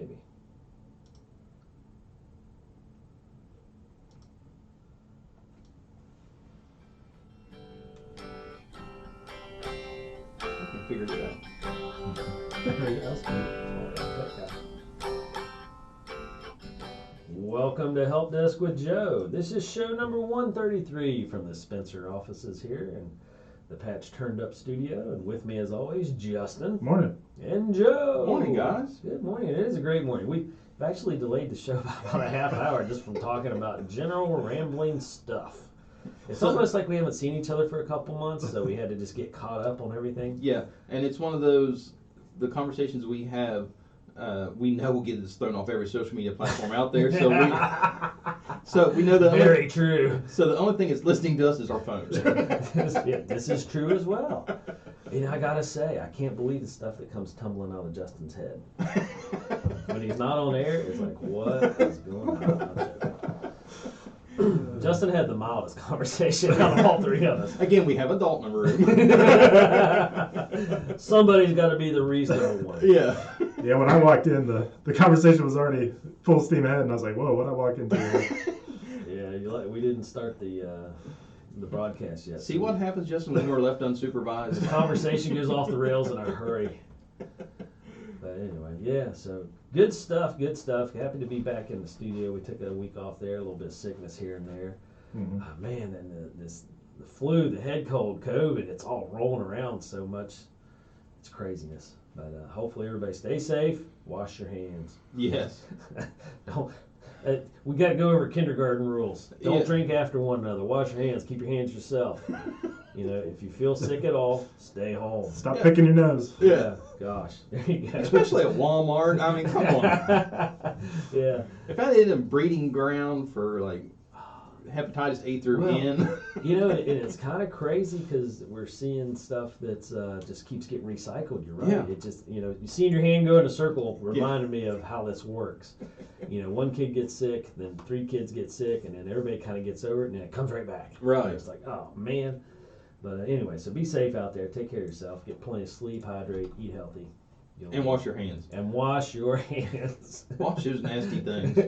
maybe. I can figure it out. Welcome to Help Desk with Joe. This is show number 133 from the Spencer offices here in the Patch Turned Up studio. And with me, as always, Justin. Morning. And Joe. Morning, guys. Good morning. It is a great morning. We've actually delayed the show by about a half hour just from talking about general rambling stuff. It's almost like we haven't seen each other for a couple months, so we had to just get caught up on everything. Yeah, and it's one of those, the conversations we have, we know will get us thrown off every social media platform out there, so we know that. Very true. So the only thing that's listening to us is our phones. Yeah, this is true as well. And I gotta say, I can't believe the stuff that comes tumbling out of Justin's head. When he's not on air, it's like, what is going on? Justin had the mildest conversation out of all three of us. Again, we have adult in the room. Somebody's got to be the reasonable one. Yeah. Yeah, when I walked in, the conversation was already full steam ahead, and I was like, whoa, what did I walk into? Yeah, we didn't start the broadcast yet. See what happens, Justin, when we're left unsupervised? The conversation goes off the rails in a hurry. But anyway, yeah, so good stuff. Happy to be back in the studio. We took a week off there, a little bit of sickness here and there. Mm-hmm. Man, and the flu, the head cold, COVID, it's all rolling around so much. It's craziness. But hopefully everybody stay safe. Wash your hands. Yes. Don't. We got to go over kindergarten rules. Don't Yeah. drink after one another. Wash your hands. Keep your hands yourself. You know, if you feel sick at all, stay home. Stop picking your nose. Yeah. Gosh. There you go. Especially at Walmart. I mean, come on. Yeah. If I did a breeding ground for like hepatitis A through N. You know, and it's kind of crazy because we're seeing stuff that's just keeps getting recycled. You're right. Yeah. It just, you know, you seeing your hand go in a circle reminded me of how this works. You know, one kid gets sick, then 3 kids get sick, and then everybody kind of gets over it, and then it comes right back. Right. It's like, oh, man. But anyway, so be safe out there. Take care of yourself. Get plenty of sleep, hydrate, eat healthy. And wash your hands. And wash your hands. Wash those nasty things.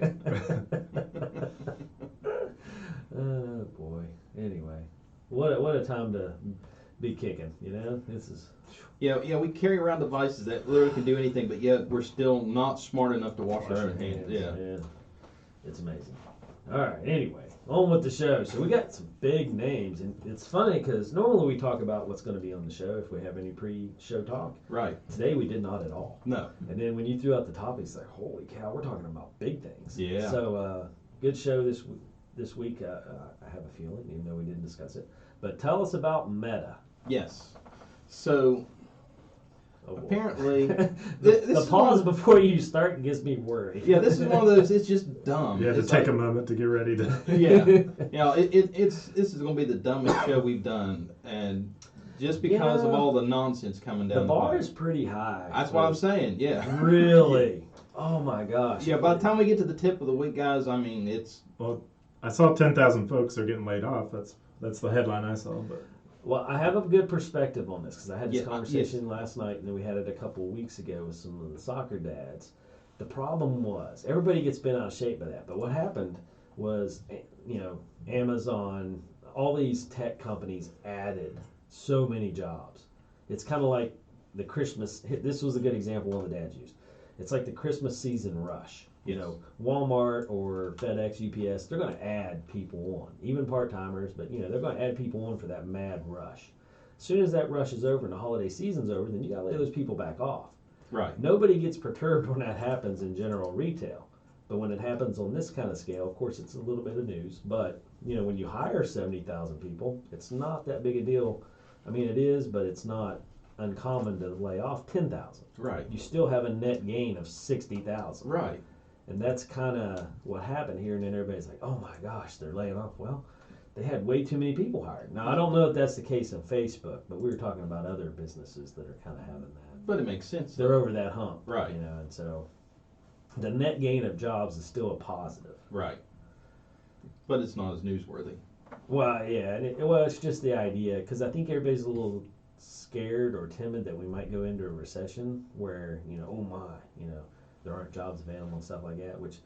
Oh boy. Anyway, what a time to be kicking. You know, this is. Yeah. We carry around devices that literally can do anything, but yet we're still not smart enough to wash our hands. Yeah. It's amazing. All right. Anyway, on with the show. So we got some big names, and it's funny because normally we talk about what's going to be on the show if we have any pre-show talk. Right. Today we did not at all. No. And then when you threw out the topics, like, holy cow, we're talking about big things. Yeah. So good show this week. I have a feeling, even though we didn't discuss it. But tell us about Meta. Yes. So apparently, the pause before you start gives me worried. Yeah, this is one of those. It's just dumb. You have to take a moment to get ready to. Yeah. This is going to be the dumbest show we've done, and just because of all the nonsense coming down. The bar is pretty high. That's what I'm saying. Yeah. Really. Oh my gosh. Yeah. By the time we get to the tip of the week, guys, I mean it's. Well, I saw 10,000 folks are getting laid off. That's the headline I saw. But well, I have a good perspective on this because I had this conversation last night, and then we had it a couple of weeks ago with some of the soccer dads. The problem was everybody gets bent out of shape by that. But what happened was, you know, Amazon, all these tech companies added so many jobs. It's kind of like the Christmas. This was a good example one of the dads used. It's like the Christmas season rush. You know, Walmart or FedEx, UPS, they're going to add people on, even part-timers, but, you know, they're going to add people on for that mad rush. As soon as that rush is over and the holiday season's over, then you got to lay those people back off. Right. Nobody gets perturbed when that happens in general retail. But when it happens on this kind of scale, of course, it's a little bit of news. But, you know, when you hire 70,000 people, it's not that big a deal. I mean, it is, but it's not uncommon to lay off 10,000. Right. You still have a net gain of 60,000. Right. And that's kind of what happened here, and then everybody's like, oh my gosh, they're laying off. Well, they had way too many people hired. Now, I don't know if that's the case in Facebook, but we were talking about other businesses that are kind of having that. But it makes sense. They're over that hump. Right. You know, and so the net gain of jobs is still a positive. Right. But it's not as newsworthy. Well, yeah, and it's just the idea, because I think everybody's a little scared or timid that we might go into a recession where, you know, oh my, you know, there aren't jobs available and stuff like that. Which,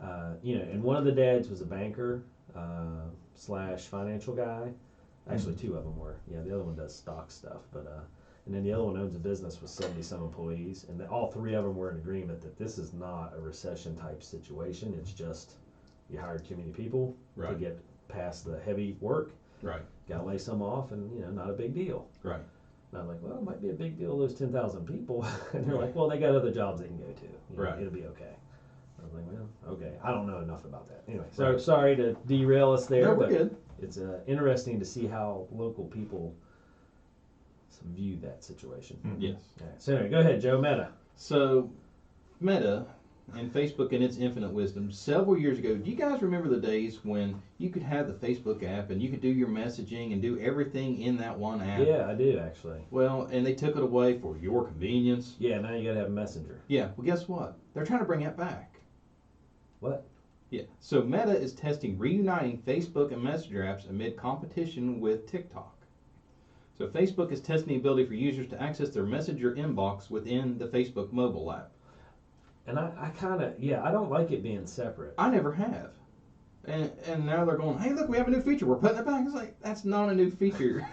and one of the dads was a banker slash financial guy. Actually, two of them were. Yeah, the other one does stock stuff, and then the other one owns a business with 70-some employees, and all three of them were in agreement that this is not a recession type situation. It's just you hired too many people to get past the heavy work. Right. Got to lay some off, and not a big deal. Right. And I'm like, well, it might be a big deal, those 10,000 people. And they're like, well, they got other jobs they can go to. Right. It'll be okay. I was like, well, okay. I don't know enough about that. Anyway, so sorry to derail us there. No, we're but good. It's interesting to see how local people view that situation. Yes. All right, so anyway, go ahead, Joe. Meta. So, Meta and Facebook in its infinite wisdom, several years ago, do you guys remember the days when you could have the Facebook app and you could do your messaging and do everything in that one app? Yeah, I do actually. Well, and they took it away for your convenience. Yeah, now you gotta have a messenger. Yeah, well, guess what? They're trying to bring it back. What? Yeah, so Meta is testing reuniting Facebook and Messenger apps amid competition with TikTok. So Facebook is testing the ability for users to access their Messenger inbox within the Facebook mobile app. And I kind of, I don't like it being separate. I never have. And now they're going, hey, look, we have a new feature. We're putting it back. It's like, that's not a new feature.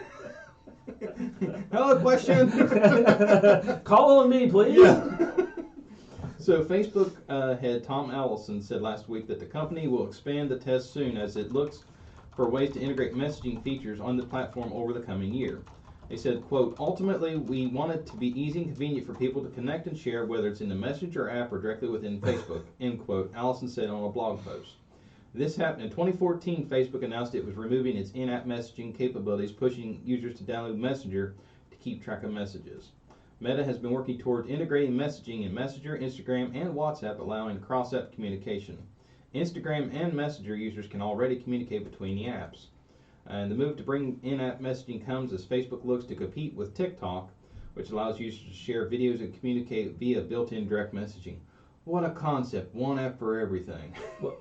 Hello, question. Call on me, please. Yeah. So Facebook head Tom Allison said last week that the company will expand the test soon as it looks for ways to integrate messaging features on the platform over the coming year. They said, quote, ultimately, we want it to be easy and convenient for people to connect and share, whether it's in the Messenger app or directly within Facebook, end quote, Allison said on a blog post. This happened in 2014. Facebook announced it was removing its in-app messaging capabilities, pushing users to download Messenger to keep track of messages. Meta has been working toward integrating messaging in Messenger, Instagram, and WhatsApp, allowing cross-app communication. Instagram and Messenger users can already communicate between the apps. And the move to bring in-app messaging comes as Facebook looks to compete with TikTok, which allows users to share videos and communicate via built-in direct messaging. What a concept. One app for everything. Well,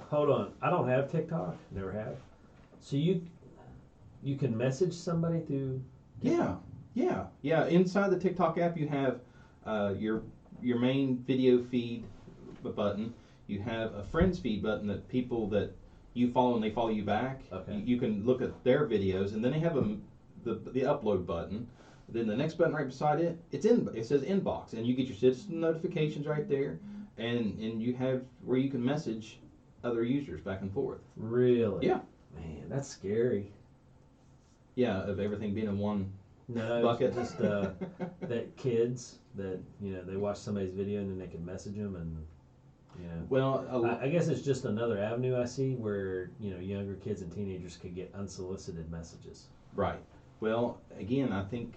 hold on. I don't have TikTok. Never have. So you can message somebody through TikTok? Yeah. Inside the TikTok app, you have your main video feed button. You have a friends feed button that people that you follow and they follow you back. Okay. You can look at their videos, and then they have the upload button. Then the next button right beside it, it says inbox, and you get your citizen notifications right there, and you have where you can message other users back and forth. Really? Yeah. Man, that's scary. Yeah, of everything being in one bucket. Just that kids that they watch somebody's video and then they can message them and. Well, I guess it's just another avenue I see where younger kids and teenagers could get unsolicited messages. Right. Well, again, I think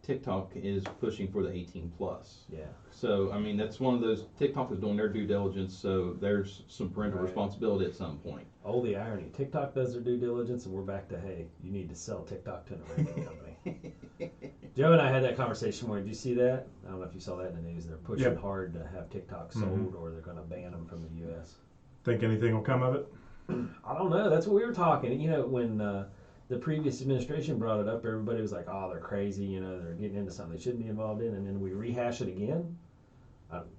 TikTok is pushing for the 18 plus. Yeah. So I mean, that's one of those. TikTok is doing their due diligence, so there's some parental responsibility at some point. Oh, the irony! TikTok does their due diligence, and we're back to hey, you need to sell TikTok to an American company. Joe and I had that conversation. Did you see that? I don't know if you saw that in the news. They're pushing hard to have TikTok sold, or they're going to ban them from the U.S. Think anything will come of it? I don't know. That's what we were talking. When the previous administration brought it up, everybody was like, "Oh, they're crazy. They're getting into something they shouldn't be involved in." And then we rehash it again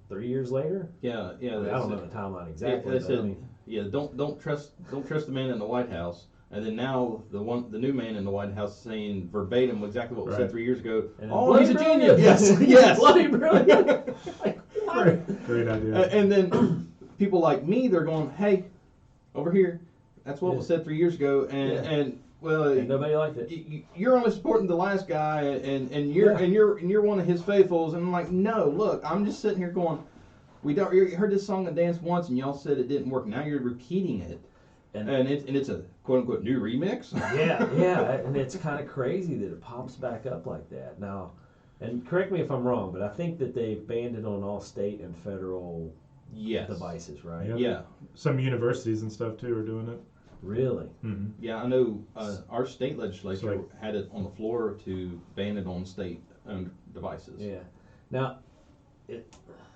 3 years later. Yeah. I don't know the timeline exactly. They said, don't trust the man in the White House. And then now the new man in the White House saying verbatim exactly what was said 3 years ago. Oh, he's a genius! Yes. Bloody brilliant! Great idea. And then people like me, they're going, hey, over here, that's what was said 3 years ago, and nobody liked it. You're only supporting the last guy, and you're one of his faithfuls. And I'm like, no, look, I'm just sitting here going, you heard this song and dance once, and y'all said it didn't work. Now you're repeating it. And it's a quote unquote new remix. yeah, and it's kind of crazy that it pops back up like that now. And correct me if I'm wrong, but I think that they've banned it on all state and federal devices, right? Yep. Yeah. Some universities and stuff too are doing it. Really? Mm-hmm. Yeah, I know. Our state legislature had it on the floor to ban it on state-owned devices. Yeah. Now,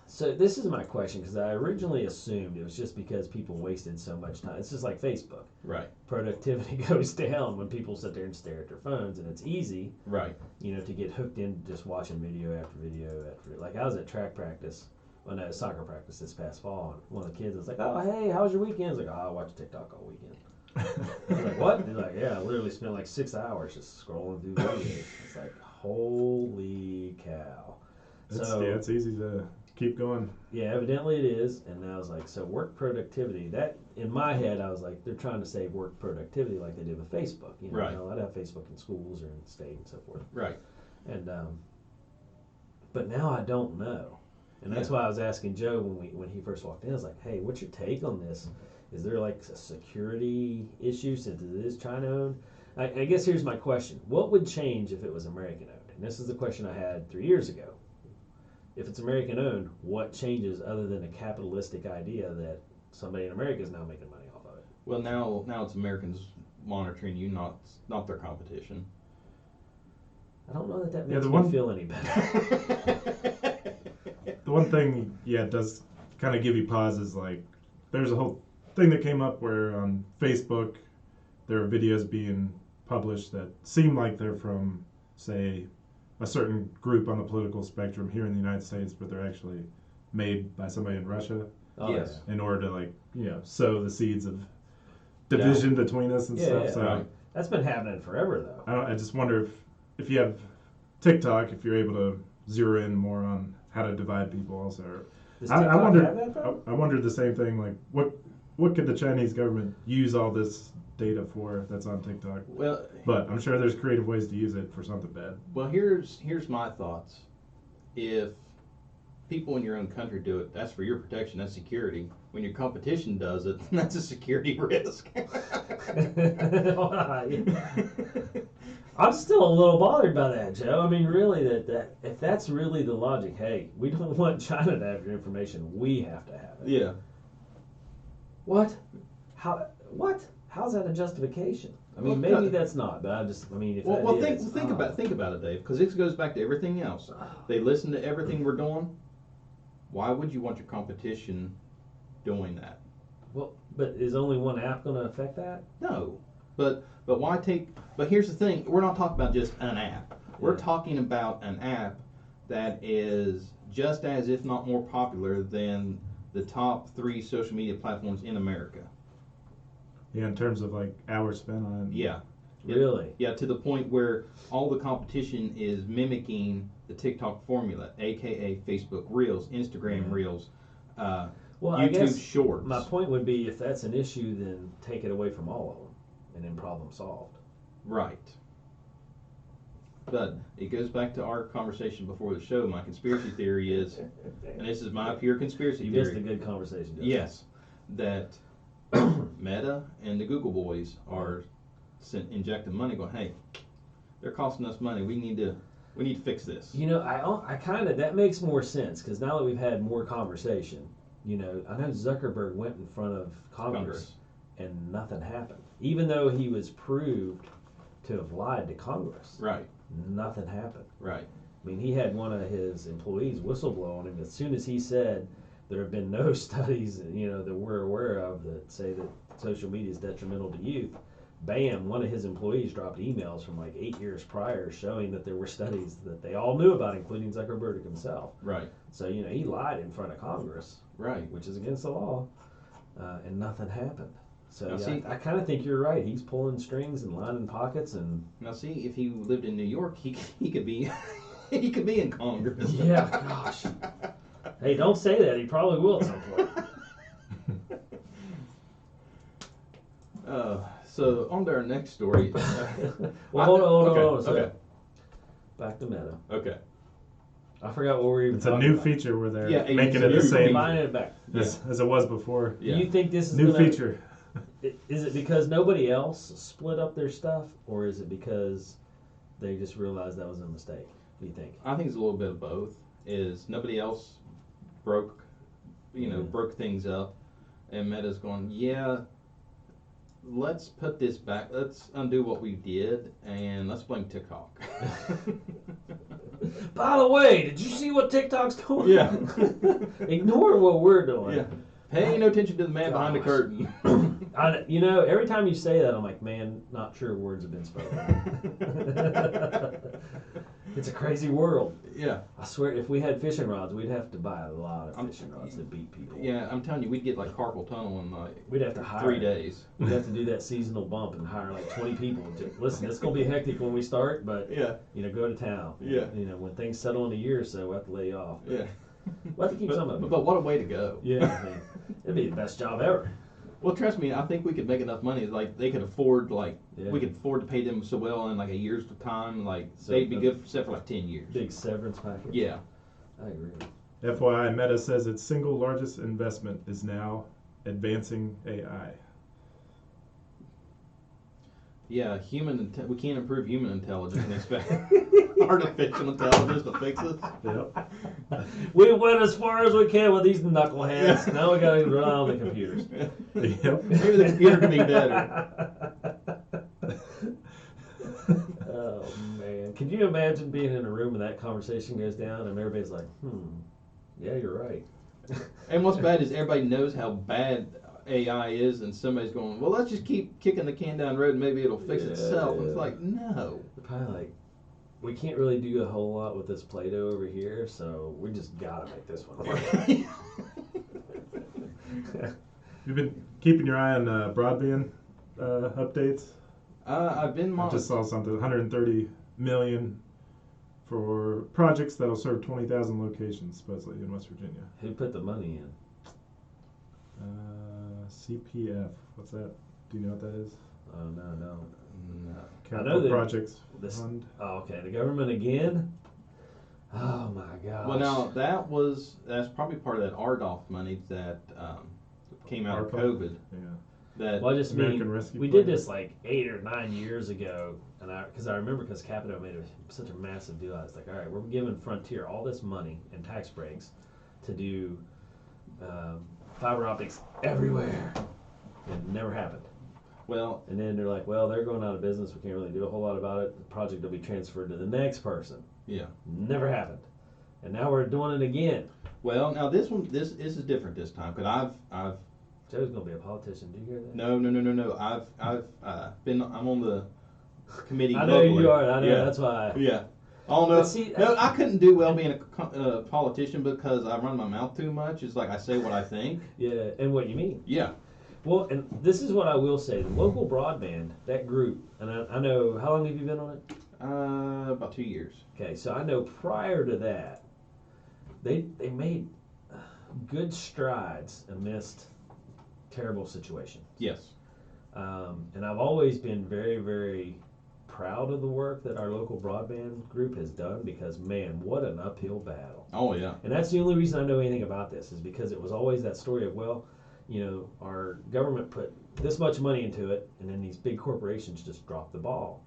So this is my question, because I originally assumed it was just because people wasted so much time. It's just like Facebook. Right. Productivity goes down when people sit there and stare at their phones, and it's easy, Right. to get hooked into just watching video after video after. Like I was at track practice, soccer practice this past fall, and one of the kids was like, "Oh, hey, how was your weekend?" I was like, "Oh, I watched TikTok all weekend." I was like, "What?" He's like, "Yeah, I literally spent like 6 hours just scrolling through videos." It's like, holy cow. It's easy to keep going. Yeah, evidently it is, and I was like, so work productivity. That in my head, I was like, they're trying to say work productivity like they did with Facebook. Right. I'd have Facebook in schools or in state and so forth. Right. And but now I don't know, and that's why I was asking Joe when he first walked in. I was like, hey, what's your take on this? Is there like a security issue since it is China owned? I guess here's my question: what would change if it was American owned? And this is the question I had 3 years ago. If it's American owned, what changes other than a capitalistic idea that somebody in America is now making money off of it? Well, now it's Americans monitoring you, not their competition. I don't know that makes me feel any better. The one thing, it does kind of give you pause is like, there's a whole thing that came up where on Facebook, there are videos being published that seem like they're from, say, a certain group on the political spectrum here in the United States, but they're actually made by somebody in Russia. Oh, yes. In order to sow the seeds of division between us and stuff. Yeah, so right. That's been happening forever, though. I just wonder if you have TikTok, if you're able to zero in more on how to divide people also. Does TikTok have that, though? I wondered the same thing. Like, what could the Chinese government use all this data for that's on TikTok? Well, but I'm sure there's creative ways to use it for something bad. Well, here's my thoughts. If people in your own country do it, that's for your protection, that's security. When your competition does it, that's a security risk. I'm still a little bothered by that, Joe. I mean, really, that if that's really the logic, hey, we don't want China to have your information, we have to have it. Yeah. What? How's that a justification? I mean, maybe that's not, but think about it, Dave, because this goes back to everything else. They listen to everything we're doing. Why would you want your competition doing that? Well, but is only one app going to affect that? No, but why take? But here's the thing: we're not talking about just an app. We're talking about an app that is just as, if not more popular than the top 3 social media platforms in America. Yeah, in terms of like hours spent on it. Yeah. Really? Yeah, to the point where all the competition is mimicking the TikTok formula, aka Facebook Reels, Instagram Reels, well, YouTube I guess Shorts. My point would be, if that's an issue, then take it away from all of them, and then problem solved. Right. But it goes back to our conversation before the show. My conspiracy theory is, and this is my pure conspiracy theory. You missed a good conversation. Yes, that Meta and the Google boys are injecting money, going, hey, they're costing us money. We need to fix this. I kind of, that makes more sense, because now that we've had more conversation, I know Zuckerberg went in front of Congress and nothing happened, even though he was proved to have lied to Congress. Right. Nothing happened. Right. I mean, he had one of his employees whistleblow on him as soon as he said there have been no studies, that we're aware of that say that social media is detrimental to youth. Bam, one of his employees dropped emails from like 8 years prior showing that there were studies that they all knew about, including Zuckerberg himself. Right. So, he lied in front of Congress. Right. Which is against the law, and nothing happened. So, I kind of think you're right. He's pulling strings and lining pockets. And now, see, if he lived in New York, he could be he could be in Congress. Yeah, gosh. Hey, don't say that. He probably will at some point. So on to our next story. Well, hold on. Okay. Back to Meta. Okay. I forgot what we were even talking about. It's a new feature where they're Yeah, making it the same combining it back. as it was before. Do you think this is New feature. Is it because nobody else split up their stuff, or is it because they just realized that was a mistake? What do you think? I think it's a little bit of both. Is nobody else broke things up, and Meta's going, let's put this back. Let's undo what we did, and let's blame TikTok. By the way, did you see what TikTok's doing? Yeah. Ignore what we're doing. Yeah. Pay no attention to the man behind the curtain. Every time you say that, I'm like, man, not sure words have been spoken. It's a crazy world. Yeah. I swear, if we had fishing rods, we'd have to buy a lot of fishing rods to beat people. Yeah, I'm telling you, we'd get like carpal tunnel in like We'd have to hire 3 days. We'd have to do that seasonal bump and hire like 20 people. Listen, it's going to be hectic when we start, but go to town. Yeah. When things settle in a year or so, we'll have to lay you off. Yeah. We'll have to keep some of them. But what a way to go. Yeah, it'd be the best job ever. Well, trust me, I think we could make enough money. Like they could afford, we could afford to pay them so well in like a year's time. Like so they'd be good set for like 10 years. Big severance package. Yeah, I agree. FYI, Meta says its single largest investment is now advancing AI. Yeah, we can't improve human intelligence and expect artificial intelligence to fix us. Yep. We went as far as we can with these knuckleheads. Now we got to rely on the computers. Yep. Maybe the computer can be better. Oh man, can you imagine being in a room and that conversation goes down and everybody's like, yeah, you're right. And what's bad is everybody knows how bad AI is, and somebody's going, well, let's just keep kicking the can down the road and maybe it'll fix itself. And it's like, no. They're probably like, we can't really do a whole lot with this Play-Doh over here, so we just gotta make this one work. You've been keeping your eye on broadband updates? I've been I just saw something, 130 million for projects that'll serve 20,000 locations, supposedly in West Virginia. Who put the money in? CPF. What's that? Do you know what that is? Oh, no. Capital Projects Fund. Oh, okay. The government again? Oh, my gosh. Well, now, that's probably part of that RDOF money that came out of COVID. Yeah. Well, I just American Rescue we Plan. did this like 8 or 9 years ago, and because I remember because Capito made such a massive deal. I was like, all right, we're giving Frontier all this money and tax breaks to do fiber optics everywhere. It never happened. Well, and then they're like, well, they're going out of business. We can't really do a whole lot about it. The project will be transferred to the next person. Yeah. Never happened. And now we're doing it again. Well, now this is different this time because I've Joe's gonna be a politician. Do you hear that? No. I'm on the committee. I know locally. you are. I know. Yeah. That's why. Yeah. Oh no. See, no, I couldn't do well being a politician because I run my mouth too much. It's like I say what I think. Yeah, and what you mean. Yeah. Well, and this is what I will say: the local broadband, that group, and I know. How long have you been on it? About 2 years. Okay, so I know prior to that, they made good strides amidst terrible situation. Yes. And I've always been very, very proud of the work that our local broadband group has done because, man, what an uphill battle. Oh, yeah. And that's the only reason I know anything about this is because it was always that story of, well, our government put this much money into it, and then these big corporations just dropped the ball.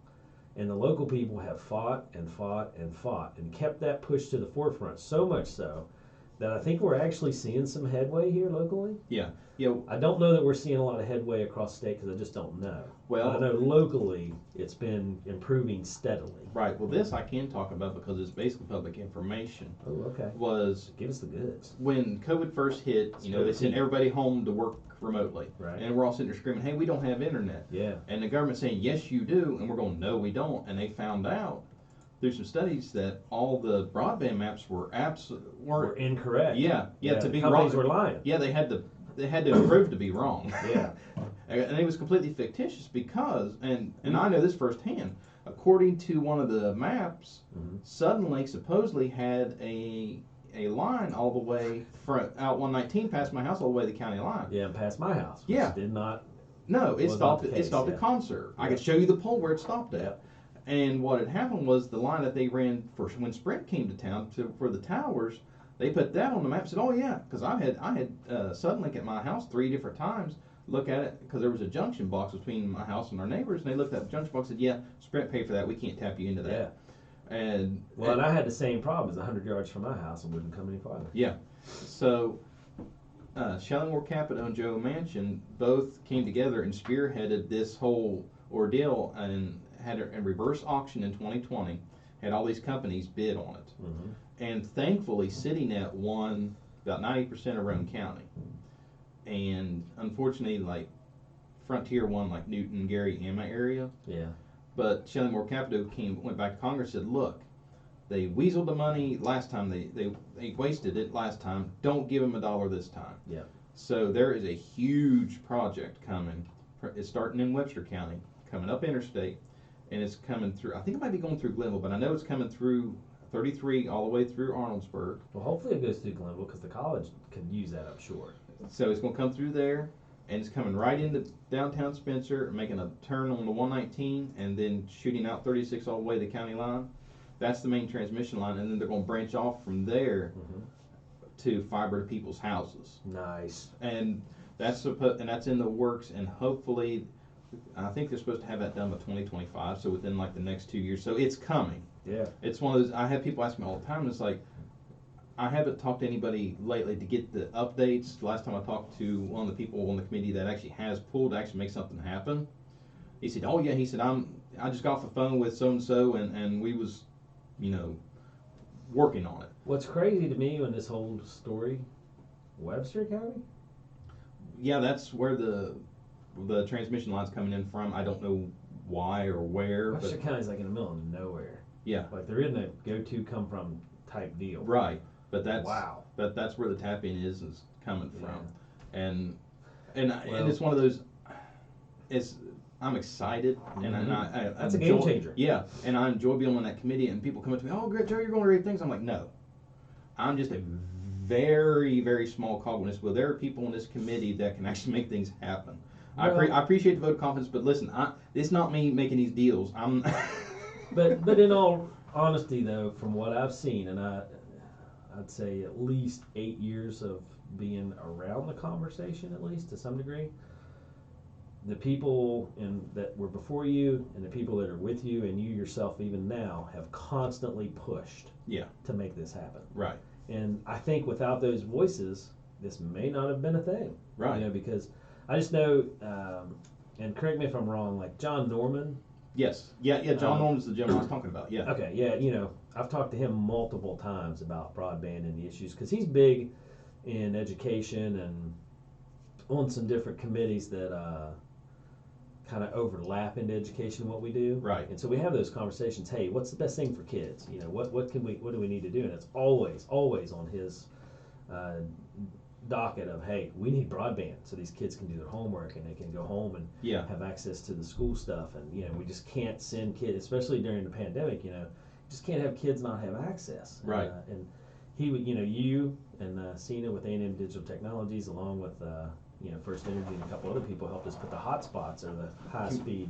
And the local people have fought and fought and fought and kept that push to the forefront, so much so that I think we're actually seeing some headway here locally. Yeah. I don't know that we're seeing a lot of headway across the state because I just don't know. Well, I know locally it's been improving steadily. Right. Well, this I can talk about because it's basically public information. Oh, okay. Give us the goods. When COVID first hit, they sent everybody home to work remotely. Right. And we're all sitting there screaming, hey, we don't have internet. Yeah. And the government saying, yes, you do. And we're going, no, we don't. And they found out through some studies that all the broadband maps were incorrect. Yeah. To be companies wrong. were lying. Yeah, they had to prove to be wrong. Yeah. And it was completely fictitious because, and I know this firsthand, according to one of the maps, Suddenly supposedly had a line all the way from out 119 past my house all the way to the county line. Yeah, and past my house. Which Yeah. did not. No, it stopped. Not the It stopped case, at Concert. I could show you the pole where it stopped at. Yeah. And what had happened was the line that they ran for when Sprint came to town for the towers, they put that on the map. And said, "Oh yeah," because I had Suddenlink at my house 3 different times. Look at it because there was a junction box between my house and our neighbors, and they looked at the junction box and said, "Yeah, Sprint paid for that. We can't tap you into that." Yeah. And I had the same problem as 100 yards from my house and wouldn't come any farther. Yeah. So Shellingmore Capito and Joe Manchin both came together and spearheaded this whole ordeal and had a reverse auction in 2020 had all these companies bid on it. Mm-hmm. And thankfully, CityNet won about 90% of Roane County. And unfortunately, like Frontier won like Newton, Gary, Emma area. Yeah. But Shelley Moore Capito went back to Congress and said, look, they weaseled the money last time. They wasted it last time. Don't give them $1 this time. Yeah. So there is a huge project coming. It's starting in Webster County, coming up interstate, and it's coming through. I think it might be going through Glenville, but I know it's coming through 33 all the way through Arnoldsburg. Well, hopefully it goes through Glenville because the college could use that, I'm sure. So it's going to come through there, and it's coming right into downtown Spencer, making a turn on the 119, and then shooting out 36 all the way to the county line. That's the main transmission line, and then they're going to branch off from there to fiber to people's houses. Nice. And that's in the works, and hopefully, I think they're supposed to have that done by 2025, so within like the next 2 years. So it's coming. Yeah. It's one of those, I have people ask me all the time, and it's like, I haven't talked to anybody lately to get the updates. The last time I talked to one of the people on the committee that actually has pulled to actually make something happen, he said, oh yeah, he said, I just got off the phone with so-and-so, and we was, working on it. What's crazy to me in this whole story, Webster County? Yeah, that's where the transmission line's coming in from. I don't know why or where. Webster County's like in the middle of nowhere. Yeah. Like there isn't a go-to come from type deal. Right. But that's wow. That's where the tap-in is coming from. And well, it's one of those, I'm excited, and that's a game changer. Yeah, and I enjoy being on that committee, and people come up to me, oh, great, Joe, you're going to great things. I'm like, no, I'm just a very, very small cog in this wheel. There are people in this committee that can actually make things happen. Well, I appreciate the vote of confidence, but listen, it's not me making these deals. But in all honesty, though, from what I've seen, and I'd say at least 8 years of being around the conversation, at least to some degree, the people that were before you and the people that are with you and you yourself even now have constantly pushed to make this happen. Right. And I think without those voices, this may not have been a thing. Right. Because I just know, and correct me if I'm wrong, like John Norman. Yes. Yeah, John Norman's the gentleman I was talking about, yeah. Okay, yeah, I've talked to him multiple times about broadband and the issues, because he's big in education and on some different committees that kind of overlap into education what we do. Right. And so we have those conversations. Hey, what's the best thing for kids? What do we need to do? And it's always on his docket of, hey, we need broadband so these kids can do their homework and they can go home and have access to the school stuff. And we just can't send kids, especially during the pandemic. Just can't have kids not have access. Right. And he would, you and Cena with A&M Digital Technologies, along with First Energy and a couple other people helped us put the hotspots or the high speed.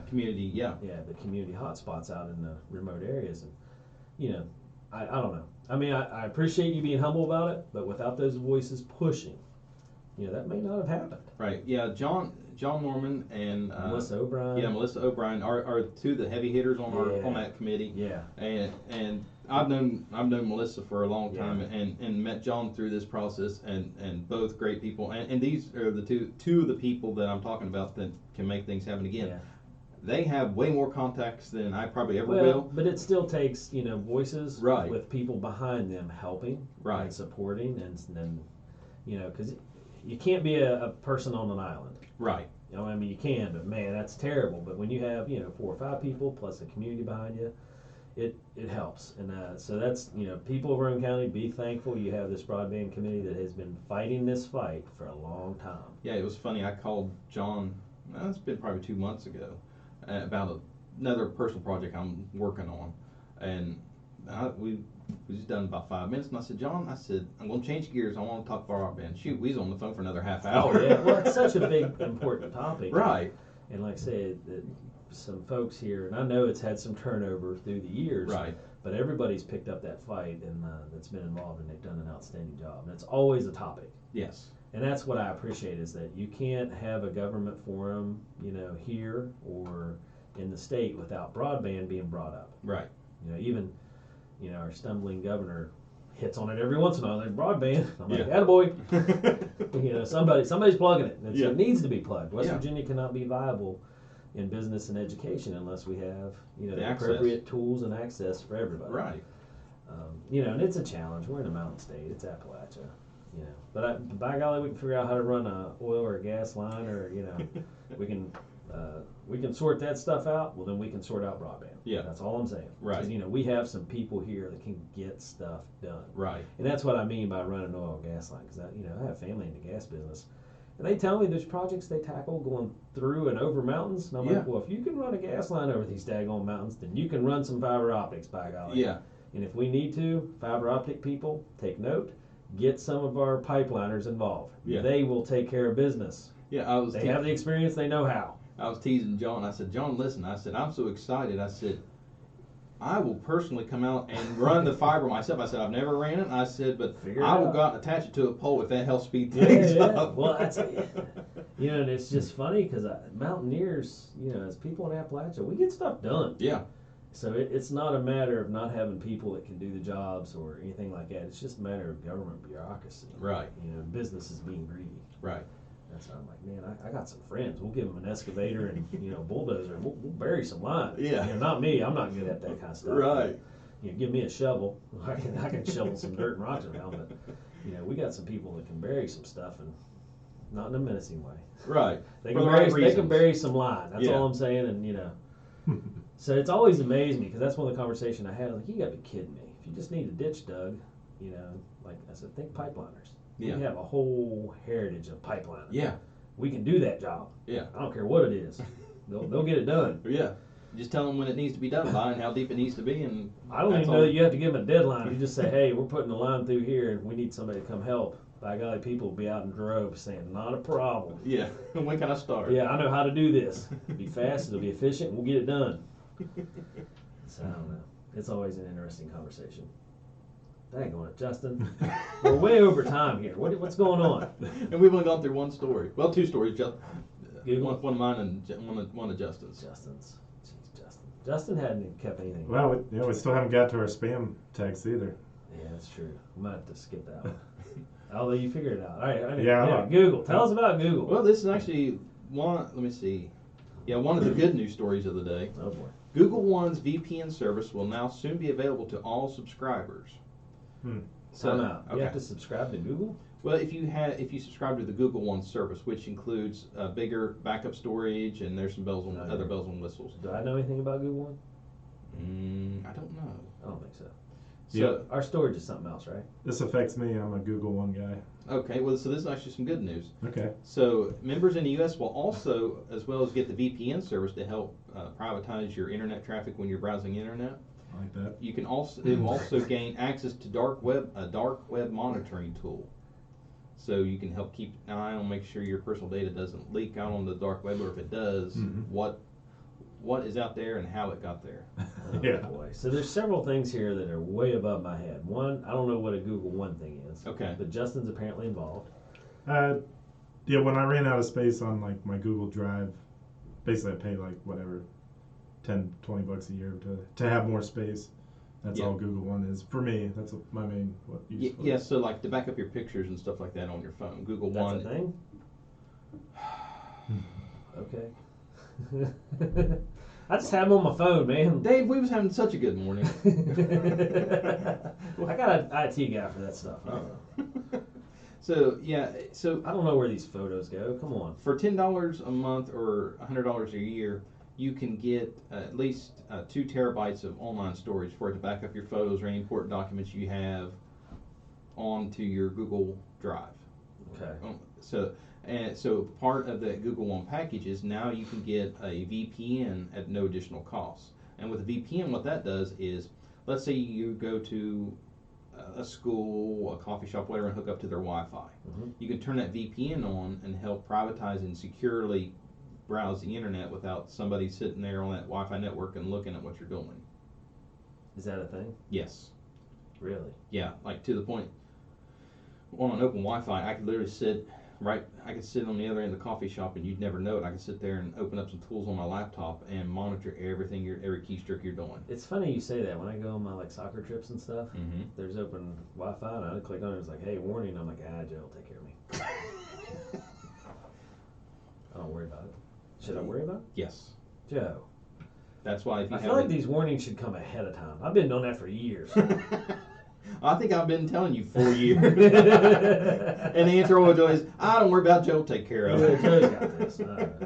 Community. Yeah, the community hotspots out in the remote areas, and I don't know. I mean, I appreciate you being humble about it, but without those voices pushing, that may not have happened. Right. Yeah. John Norman and Melissa O'Brien. Yeah, Melissa O'Brien are two of the heavy hitters on that committee. Yeah. And I've known Melissa for a long time and met John through this process, and both great people. And these are the two of the people that I'm talking about that can make things happen again. Yeah. They have way more contacts than I probably ever will. But it still takes voices with people behind them helping and supporting, and because you can't be a person on an island. Right. I mean, you can, but man, that's terrible. But when you have 4 or 5 people plus a community behind you, it helps. And so that's people of Roane County, be thankful you have this broadband committee that has been fighting this fight for a long time. Yeah, it was funny. I called John. It's been probably 2 months ago about another personal project I'm working on, and we just done about 5 minutes. And I said, John, I'm going to change gears. I want to talk broadband. Shoot, we was on the phone for another half hour. Oh yeah, well, it's such a big important topic. Right. And like I said, some folks here, and I know it's had some turnover through the years. Right. But everybody's picked up that fight and that's been involved, and they've done an outstanding job. And it's always a topic. Yes. And that's what I appreciate, is that you can't have a government forum, here or in the state without broadband being brought up. Right. Even, our stumbling governor hits on it every once in a while, like broadband. I'm like, attaboy. Somebody's plugging it. It needs to be plugged. West Virginia cannot be viable in business and education unless we have, the access. appropriate tools and access for everybody. Right. And it's a challenge. We're in a mountain state. It's Appalachia. But by golly, we can figure out how to run a oil or a gas line, or we can sort that stuff out. Well, then we can sort out broadband. Yeah. That's all I'm saying. Right. 'Cause, we have some people here that can get stuff done. Right. And that's what I mean by running an oil or gas line, because I have family in the gas business, and they tell me there's projects they tackle going through and over mountains. And I'm like, well, if you can run a gas line over these daggone mountains, then you can run some fiber optics, by golly. Yeah. And if we need to, fiber optic people, take note, get some of our pipeliners involved. Yeah. They will take care of business. Yeah, They have the experience, they know how. I was teasing John. I said, John, listen. I said, I'm so excited. I said, I will personally come out and run the fiber myself. I said, I've never ran it. I said, but I will go out and attach it to a pole if that helps speed things up. Well, that's and it's just funny because mountaineers, as people in Appalachia, we get stuff done. Yeah. So it's not a matter of not having people that can do the jobs or anything like that. It's just a matter of government bureaucracy. Right. Businesses being greedy. Right. That's how I'm like, man, I got some friends. We'll give them an excavator and bulldozer. We'll bury some lines. Yeah. Not me. I'm not good at that kind of stuff. Right. Give me a shovel. I can shovel some dirt and rocks around. But we got some people that can bury some stuff, and not in a menacing way. Right. They can bury some line. That's all I'm saying. And so it's always amazed me because that's one of the conversations I had. I was like, you got to be kidding me. If you just need a ditch dug, like I said, think pipeliners. Yeah. We have a whole heritage of pipeliners. Yeah. We can do that job. Yeah. I don't care what it is. They'll get it done. Yeah. Just tell them when it needs to be done by and how deep it needs to be. And I don't even know that you have to give them a deadline. You just say, hey, we're putting a line through here and we need somebody to come help. By golly, people will be out in droves saying, not a problem. Yeah. When can I start? Yeah, I know how to do this. It'll be fast, it'll be efficient, and we'll get it done. So I don't know. It's always an interesting conversation. Dang on it, Justin. We're way over time here. What's going on? And we've only gone through one story. Well, two stories. Google? One of mine and one of Justin's. Justin's. Jeez, Justin. Justin hadn't kept anything. Well, we still haven't got to our spam tags either. Yeah, that's true. We might have to skip that one. Although you figured it out. All right. Yeah. Google. Tell us about Google. Well, this is actually one. Let me see. Yeah, one of the good news stories of the day. Oh boy. Google One's VPN service will now soon be available to all subscribers. Time out. You have to subscribe to Google? Well, if you subscribe to the Google One service, which includes bigger backup storage and there's some other bells and whistles. Do I know anything about Google One? I don't know. I don't think so. So our storage is something else, right? This affects me. I'm a Google One guy. Okay, well, so this is actually some good news. Okay. So members in the U.S. will also, as well as get the VPN service to help privatize your internet traffic when you're browsing internet. I like that. You can it will also gain access to a dark web monitoring tool. So you can help keep an eye on, make sure your personal data doesn't leak out on the dark web, or if it does, what is out there and how it got there. Yeah. Boy. So there's several things here that are way above my head. One, I don't know what a Google One thing is. Okay. But Justin's apparently involved. Yeah, when I ran out of space on like my Google Drive, basically I paid like whatever, $10-20 a year to have more space. That's all Google One is for me. That's my main use. Yeah, so like to back up your pictures and stuff like that on your phone, Google One. That's a thing? Okay. I just have them on my phone, man. Dave, we was having such a good morning. I got an IT guy for that stuff. I don't know. So I don't know where these photos go. Come on. For $10 a month or $100 a year, you can get at least 2 terabytes of online storage for it to back up your photos or any important documents you have onto your Google Drive. Okay. So part of the Google One package is now you can get a VPN at no additional cost. And with a VPN, what that does is, let's say you go to a school, a coffee shop, whatever, and hook up to their Wi-Fi. Mm-hmm. You can turn that VPN on and help privatize and securely browse the internet without somebody sitting there on that Wi-Fi network and looking at what you're doing. Is that a thing? Yes. Really? Yeah, like to the point, on an open Wi-Fi, I could literally sit on the other end of the coffee shop and you'd never know it. I could sit there and open up some tools on my laptop and monitor everything, every keystroke you're doing. It's funny you say that. When I go on my soccer trips and stuff, there's open Wi-Fi and I click on it. It's like, hey, warning. I'm like, Joe will take care of me. I don't worry about it. Should I worry about it? Yes. Joe. That's why if you I feel like these warnings should come ahead of time. I've been doing that for years. I think I've been telling you 4 years. And the answer always is, I don't worry about Joe, take care of it. Joe's got this.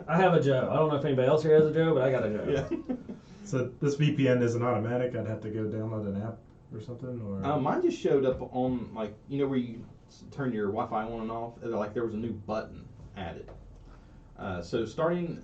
I have a Joe. I don't know if anybody else here has a Joe, but I got a Joe. Yeah. So this VPN isn't automatic. I'd have to go download an app or something, or mine just showed up on, like, you know where you turn your Wi-Fi on and off? Like there was a new button added. So starting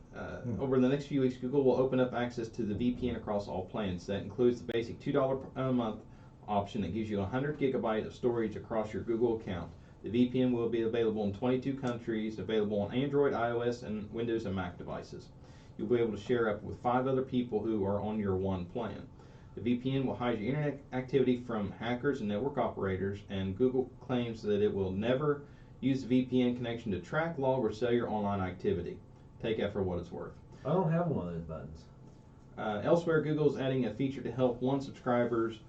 over the next few weeks, Google will open up access to the VPN across all plans. That includes the basic $2 a month option that gives you 100 gigabyte of storage across your Google account. The VPN will be available in 22 countries, available on Android, iOS, and Windows and Mac devices. You'll be able to share up with 5 other people who are on your one plan. The VPN will hide your internet activity from hackers and network operators, and Google claims that it will never use the VPN connection to track, log, or sell your online activity. Take that for what it's worth. I don't have one of those buttons. Elsewhere, Google is adding a feature to help subscribers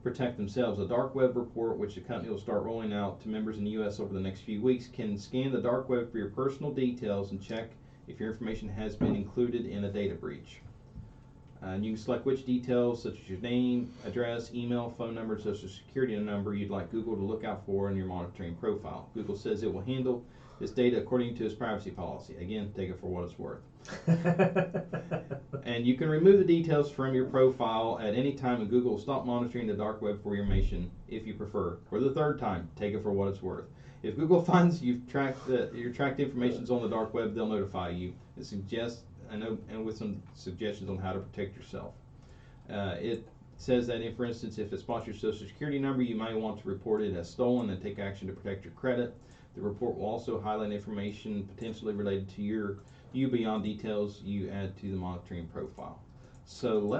protect themselves. A dark web report, which the company will start rolling out to members in the U.S. over the next few weeks, can scan the dark web for your personal details and check if your information has been included in a data breach. And you can select which details, such as your name, address, email, phone number, social security number, you'd like Google to look out for in your monitoring profile. Google says it will handle this data according to its privacy policy. Again, take it for what it's worth. And you can remove the details from your profile at any time, and Google will stop monitoring the dark web for your information if you prefer. For the third time, take it for what it's worth. If Google finds you've tracked your tracked information's on the dark web, they'll notify you and with some suggestions on how to protect yourself. It says that, for instance, if it spots your social security number, you might want to report it as stolen and take action to protect your credit. The report will also highlight information potentially related to you beyond details you add to the monitoring profile. So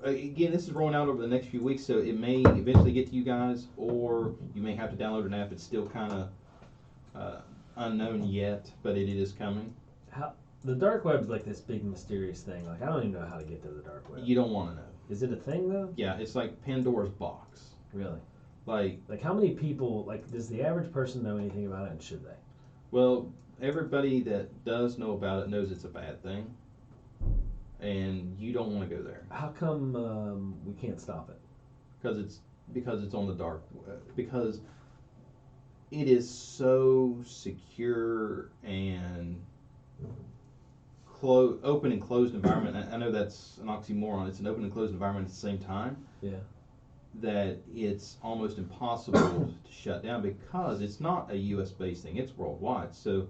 again, this is rolling out over the next few weeks, so it may eventually get to you guys, or you may have to download an app. It's still kind of unknown yet, but it is coming. The dark web's like this big mysterious thing. Like, I don't even know how to get to the dark web. You don't want to know. Is it a thing though? Yeah, it's like Pandora's box. Really? Like how many people, does the average person know anything about it, and should they? Well, everybody that does know about it knows it's a bad thing, and you don't want to go there. How come we can't stop it? Because it's on the dark web. Because it is so secure and open and closed environment. I know that's an oxymoron. It's an open and closed environment at the same time. Yeah. That it's almost impossible to shut down, because it's not a U.S. based thing. It's worldwide. So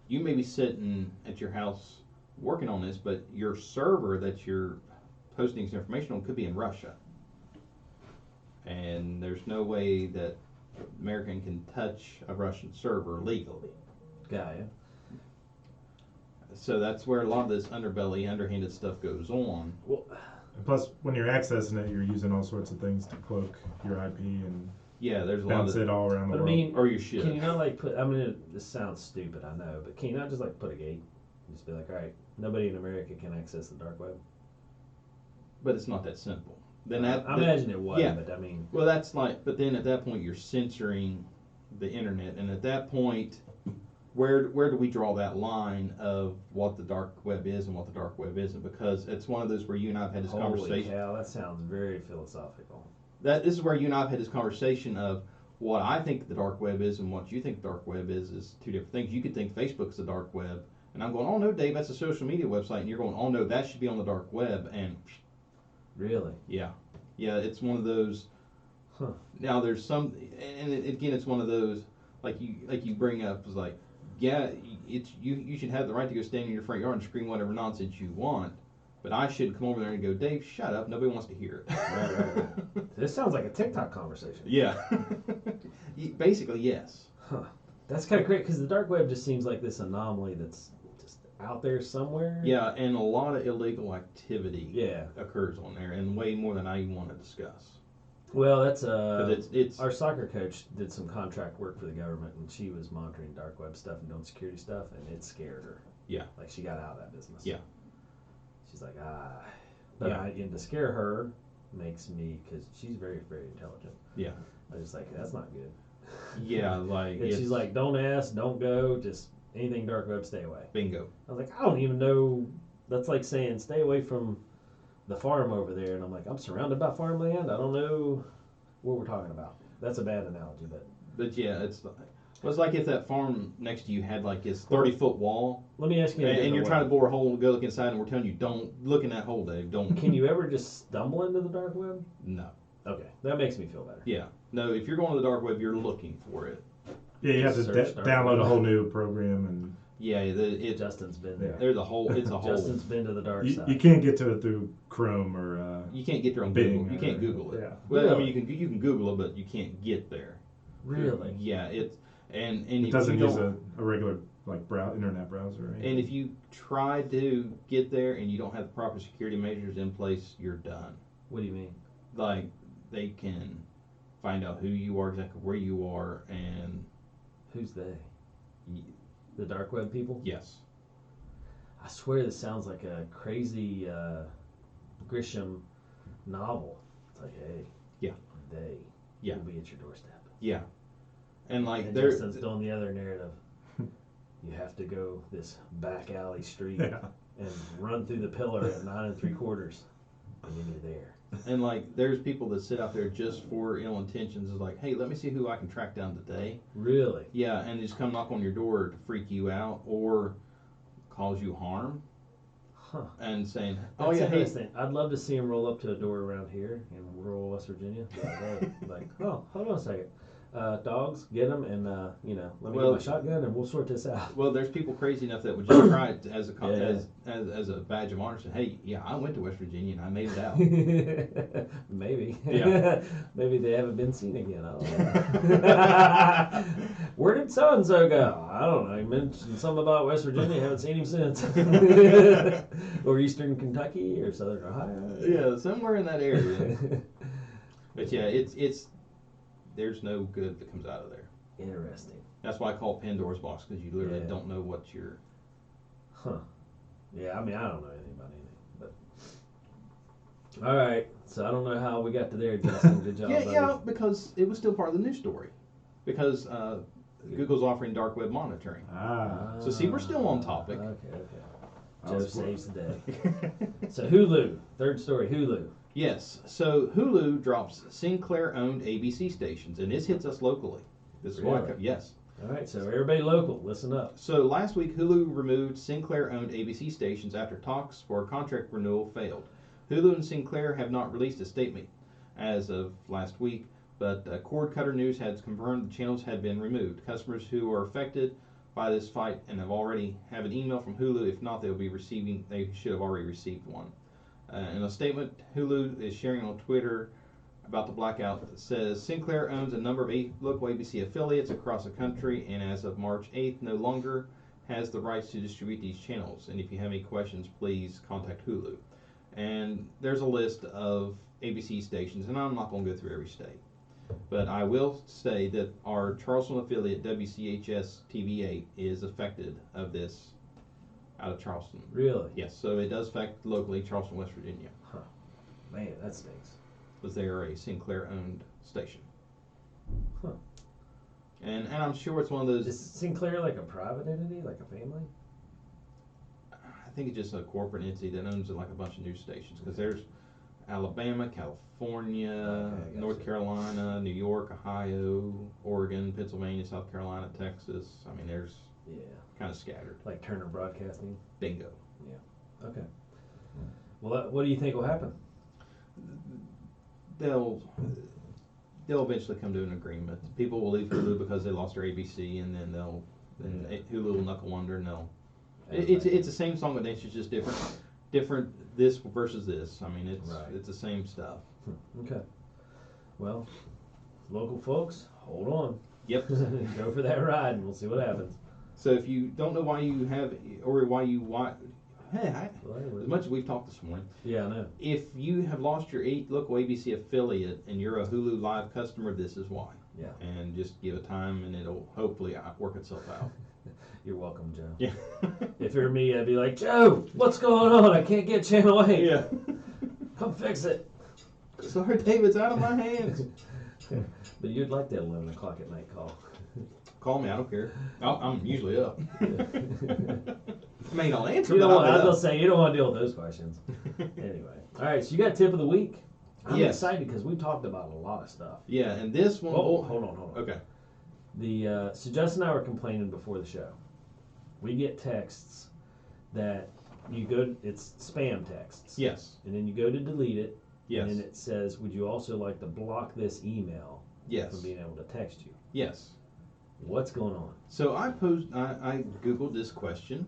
you may be sitting at your house working on this, but your server that you're posting this information on could be in Russia, and there's no way that American can touch a Russian server legally. Got ya. So that's where a lot of this underhanded stuff goes on. Well, and plus, when you're accessing it, you're using all sorts of things to cloak your IP and yeah, there's a lot bounce of it all around the but world. I mean, or you should. Can you not this sounds stupid, I know, but can you not just put a gate? Just be like, all right, nobody in America can access the dark web. But it's not that simple. Then I imagine it was, yeah. but I mean. Well, that's but then at that point you're censoring the internet, and at that point, where do we draw that line of what the dark web is and what the dark web isn't? Because it's one of those where you and I have had this conversation. Holy cow, that sounds very philosophical. This is where you and I have had this conversation of what I think the dark web is and what you think the dark web is two different things. You could think Facebook's the dark web, and I'm going, oh no, Dave, that's a social media website, and you're going, oh no, that should be on the dark web, and really, yeah, it's one of those. Huh. Now there's some, and again, it's one of those like you bring up is like, yeah, it's you should have the right to go stand in your front yard and scream whatever nonsense you want, but I shouldn't come over there and go, Dave, shut up, nobody wants to hear it. Right. This sounds like a TikTok conversation. Yeah. Basically, yes. Huh. That's kind of great, because the dark web just seems like this anomaly that's just out there somewhere. Yeah, and a lot of illegal activity occurs on there, and way more than I even want to discuss. Well, that's it's our soccer coach did some contract work for the government, and she was monitoring dark web stuff and doing security stuff, and it scared her. Yeah. Like, she got out of that business. Yeah. She's like, But and to scare her makes me, because she's very, very intelligent. Yeah. I was just like, that's not good. Yeah, like. And she's like, don't ask, don't go, just anything dark web, stay away. Bingo. I was like, I don't even know That's like saying stay away from the farm over there, and I'm like, I'm surrounded by farmland. I don't know what we're talking about. That's a bad analogy, but yeah, it's like if that farm next to you had like this 30-foot wall. Let me ask you, and you're trying to bore a hole and go look inside, and we're telling you don't look in that hole, Dave. Don't. Can you ever just stumble into the dark web? No. Okay, that makes me feel better. Yeah. No, if you're going to the dark web, you're looking for it. Yeah, you have to download a whole new program and. Yeah, Justin's been there. There's a whole. It's a whole. Justin's been to the dark side. You can't get to it through Chrome or. You can't get there on Bing Google. You can't Google it. Yeah. Well, Really? I mean, you can Google it, but you can't get there. Really? Yeah, it's and It doesn't use a regular like internet browser. Or anything. And if you try to get there and you don't have the proper security measures in place, you're done. What do you mean? Like they can find out who you are, exactly where you are, and Who's they? The dark web people? yes. I swear this sounds like a crazy Grisham novel. It's like, hey, Yeah. they Yeah. will be at your doorstep. Yeah. And like And they're Justin's doing the other narrative. You have to go this back alley street Yeah. and run through the pillar at 9 3/4, and then you're there. and like there's people that sit out there just for ill intentions. Is like, hey, let me see who I can track down today. Really? Yeah, and they just come knock on your door to freak you out or cause you harm. Huh. And saying, That's oh yeah, hey, interesting. I'd love to see him roll up to a door around here in rural West Virginia. Like, oh, hold on a second. Dogs, get them, and let me get my shotgun, and we'll sort this out. well, there's people crazy enough that would just try it as a Yeah. as a badge of honor. Say, hey, yeah, I went to West Virginia and I made it out. Maybe. Yeah. Maybe they haven't been seen again. I don't know. Where did so and so go? I don't know. He mentioned something about West Virginia. Haven't seen him since. Or Eastern Kentucky or Southern Ohio. Yeah, somewhere in that area. But yeah, it's there's no good that comes out of there. Interesting. That's why I call it Pandora's box, because you literally Yeah. don't know what you're. Huh. Yeah, I mean, I don't know anything about anything, but. All right, so I don't know how we got to there, Justin. Good job, buddy. Yeah, because it was still part of the news story. Because Google's offering dark web monitoring. So see, we're still on topic. Okay. Joe saves the day. So Hulu, third story, Hulu. Yes, so Hulu drops Sinclair-owned ABC stations, and this hits us locally. This is why, Really? yes. All right, so everybody local, listen up. So last week, Hulu removed Sinclair-owned ABC stations after talks for a contract renewal failed. Hulu and Sinclair have not released a statement as of last week, but Cord Cutter News has confirmed the channels had been removed. Customers who are affected by this fight and have an email from Hulu. If not, they should have already received one. In a statement Hulu is sharing on Twitter about the blackout, it says Sinclair owns a number of local ABC affiliates across the country, and as of March 8th, no longer has the rights to distribute these channels. And if you have any questions, please contact Hulu. And there's a list of ABC stations, and I'm not going to go through every state. But I will say that our Charleston affiliate, WCHS TV8, is affected of this out of Charleston. Really? Yes, so it does affect locally Charleston, West Virginia. Huh. Man, that stinks. Because they are a Sinclair-owned station. Huh. And I'm sure it's one of those. Is Sinclair like a private entity, like a family? I think it's just a corporate entity that owns like a bunch of news stations. Because there's Alabama, California, Okay, North Carolina, New York, Ohio, Oregon, Pennsylvania, South Carolina, Texas. I mean, there's kind of scattered. Like Turner Broadcasting? Bingo. Okay. Well, what do you think will happen? They'll eventually come to an agreement. People will leave Hulu because they lost their ABC, and then Hulu will knuckle under, and it's the same song, but it's just different this versus this. I mean, it's the same stuff. Okay. Well, local folks, hold on. Yep. Go for that ride, and we'll see what happens. So if you don't know why you have or why you watch, as much as we've talked this morning. Yeah, I know. If you have lost your local ABC affiliate and you're a Hulu Live customer, this is why. Yeah. And just give it time, and it'll hopefully work itself out. You're welcome, Joe. Yeah. If it were me, I'd be like, Joe, what's going on? I can't get Channel 8. Yeah. Come fix it. Sorry, Dave, it's out of my hands. But you'd like that 11 o'clock at night call. Call me, I don't care. I'm usually up. May not answer. You don't want, I was gonna say you don't want to deal with those questions. Anyway, all right. So you got tip of the week. I'm excited because we talked about a lot of stuff. Yeah, and this one. Oh, hold on. Okay. So Justin and I were complaining before the show. We get texts that you go. It's spam texts. Yes. And then you go to delete it. Yes. And then it says, "Would you also like to block this email?" Yes. From being able to text you. Yes. What's going on? So I Googled this question,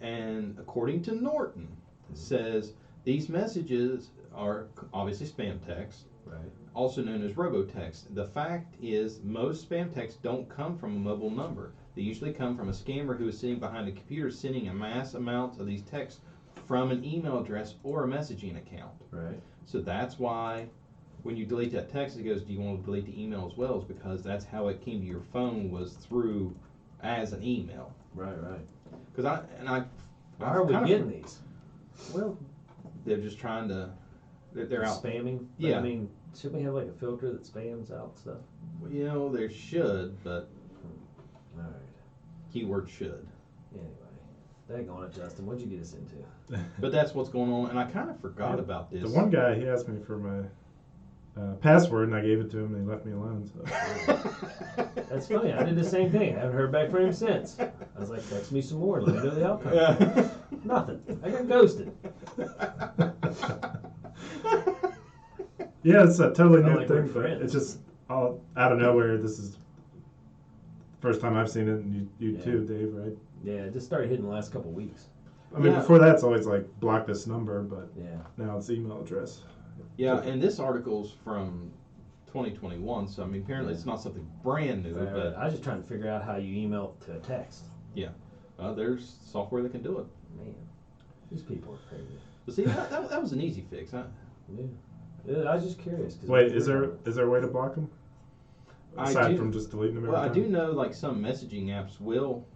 and according to Norton, it says these messages are obviously spam text, right? Also known as robotext. The fact is, most spam texts don't come from a mobile number. They usually come from a scammer who is sitting behind a computer sending a mass amount of these texts from an email address or a messaging account. Right. So that's why when you delete that text, it goes, do you want to delete the email as well? Is because that's how it came to your phone, was through as an email. Right. Because why are we getting these? Well, they're just trying to. They're out spamming. Yeah. I mean, should we have like a filter that spams out stuff? Well, you know, there should, but. All right. Keyword should. Anyway, daggone it, Justin. What'd you get us into? But that's what's going on, and I kind of forgot about this. The one guy, he asked me for my password, and I gave it to him, and he left me alone. So. That's funny. I did the same thing. I haven't heard back from him since. I was like, text me some more. Let me know the outcome. Yeah. Nothing. I got ghosted. Yeah, it's a totally new like thing, but it's just all out of nowhere. This is the first time I've seen it, and you too, Dave, right? Yeah, it just started hitting the last couple of weeks. I mean, before that, it's always like block this number, but now it's email address. Yeah, and this article's from 2021, so I mean, apparently it's not something brand new. But I was just trying to figure out how you email to a text. Yeah, there's software that can do it. Man, these people are crazy. But see, that was an easy fix, huh? Yeah, I was just curious. Wait, is there a way to block them? Aside from just deleting them every time? I do know like some messaging apps will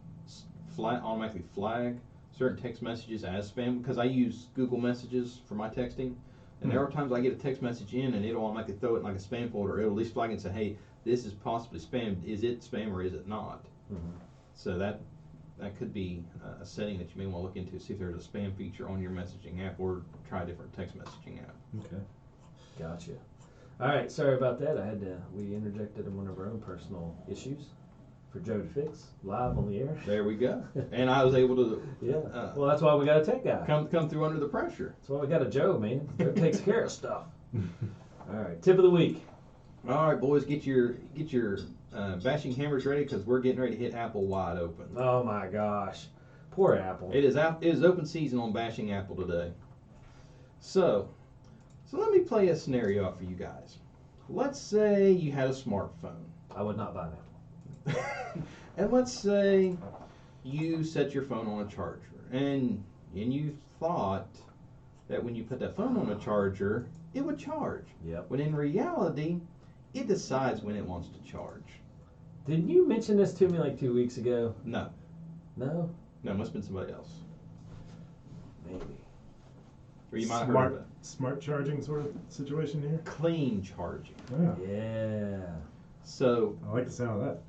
automatically flag certain text messages as spam, because I use Google Messages for my texting, and there are times I get a text message in and it'll automatically throw it in like a spam folder. It'll at least flag it and say, hey, this is possibly spam. Is it spam or is it not? Mm-hmm. So that could be a setting that you may want to look into, see if there's a spam feature on your messaging app, or try a different text messaging app. Okay. Gotcha. All right, sorry about that. We interjected in one of our own personal issues for Joe to fix live on the air. There we go. And I was able to. Well, that's why we got a tech guy. Come through under the pressure. That's why we got a Joe, man. Joe takes care of stuff. All right, tip of the week. All right, boys, get your bashing hammers ready, because we're getting ready to hit Apple wide open. Oh my gosh, poor Apple. It is open season on bashing Apple today. So let me play a scenario out for you guys. Let's say you had a smartphone. I would not buy that. And let's say you set your phone on a charger, and you thought that when you put that phone on a charger, it would charge. Yep. When in reality, it decides when it wants to charge. Didn't you mention this to me like 2 weeks ago? No. No? No, it must have been somebody else. Maybe. Or you might have heard of it. Smart charging sort of situation here? Clean charging. Oh. Yeah. So. I like the sound of that.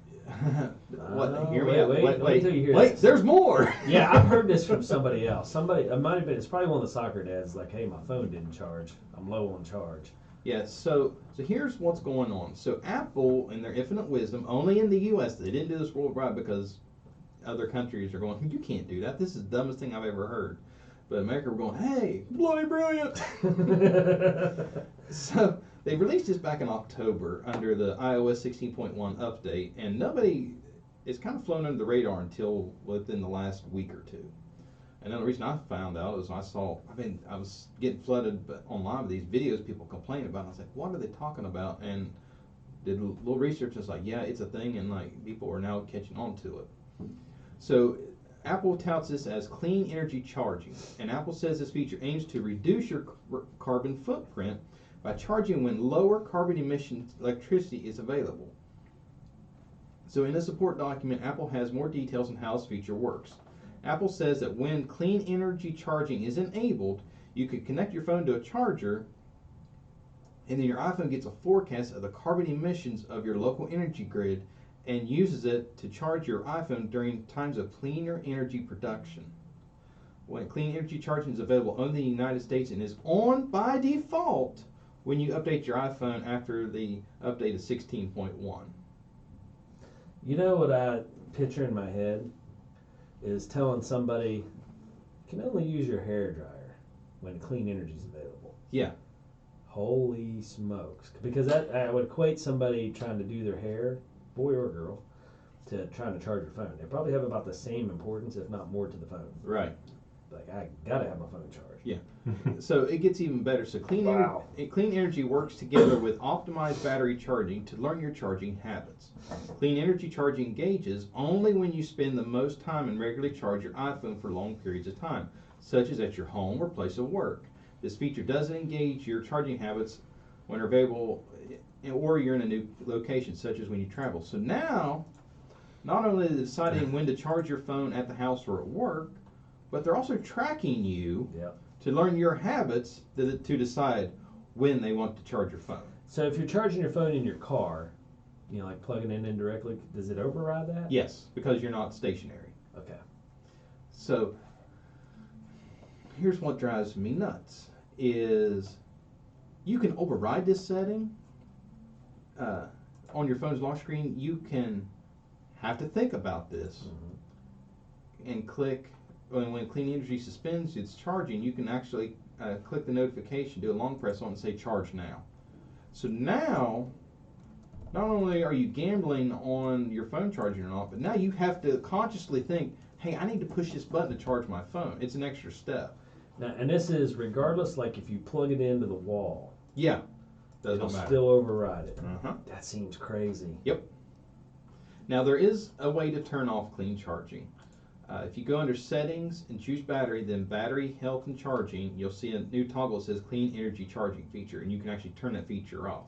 Hear me out. Wait till you hear wait, this. there's more. Yeah, I've heard this from somebody else. It might have been, it's probably one of the soccer dads, like, hey, my phone didn't charge. I'm low on charge. Yeah, so here's what's going on. So Apple, in their infinite wisdom, only in the U.S., they didn't do this worldwide because other countries are going, you can't do that. This is the dumbest thing I've ever heard. But America, we're going, hey, bloody brilliant. So they released this back in October under the iOS 16.1 update, and it's kind of flown under the radar until within the last week or two. And then the reason I found out is I was getting flooded online with these videos people complain about, and I was like, what are they talking about? And did a little research, and it's like, yeah, it's a thing, and like people are now catching on to it. So Apple touts this as clean energy charging, and Apple says this feature aims to reduce your carbon footprint by charging when lower carbon emission electricity is available. So in the support document, Apple has more details on how this feature works. Apple says that when clean energy charging is enabled, you can connect your phone to a charger, and then your iPhone gets a forecast of the carbon emissions of your local energy grid and uses it to charge your iPhone during times of cleaner energy production. when clean energy charging is available only in the United States and is on by default when you update your iPhone after the update is 16.1. You know what I picture in my head is telling somebody you can only use your hair dryer when clean energy is available. Yeah. Holy smokes. Because that would equate somebody trying to do their hair, boy or girl, to trying to charge your phone. They probably have about the same importance, if not more, to the phone. Right. Like, I gotta have my phone charged. Yeah. So it gets even better. So clean energy works together with optimized battery charging to learn your charging habits. Clean energy charging engages only when you spend the most time and regularly charge your iPhone for long periods of time, such as at your home or place of work. This feature doesn't engage your charging habits when available or you're in a new location, such as when you travel. So now, not only are they deciding when to charge your phone at the house or at work, but they're also tracking you to learn your habits to decide when they want to charge your phone. So if you're charging your phone in your car, you know, like plugging it in directly, does it override that? Yes, because you're not stationary. Okay. So here's what drives me nuts is you can override this setting on your phone's lock screen. You can have to think about this and click. When clean energy suspends its charging, you can actually click the notification, do a long press on it and say charge now. So now, not only are you gambling on your phone charging or not, but now you have to consciously think, hey, I need to push this button to charge my phone. It's an extra step. Now, and this is regardless, like if you plug it into the wall. Yeah. It'll still override it. Uh-huh. That seems crazy. Yep. Now there is a way to turn off clean charging. If you go under settings and choose battery, then battery health and charging, you'll see a new toggle that says clean energy charging feature, and you can actually turn that feature off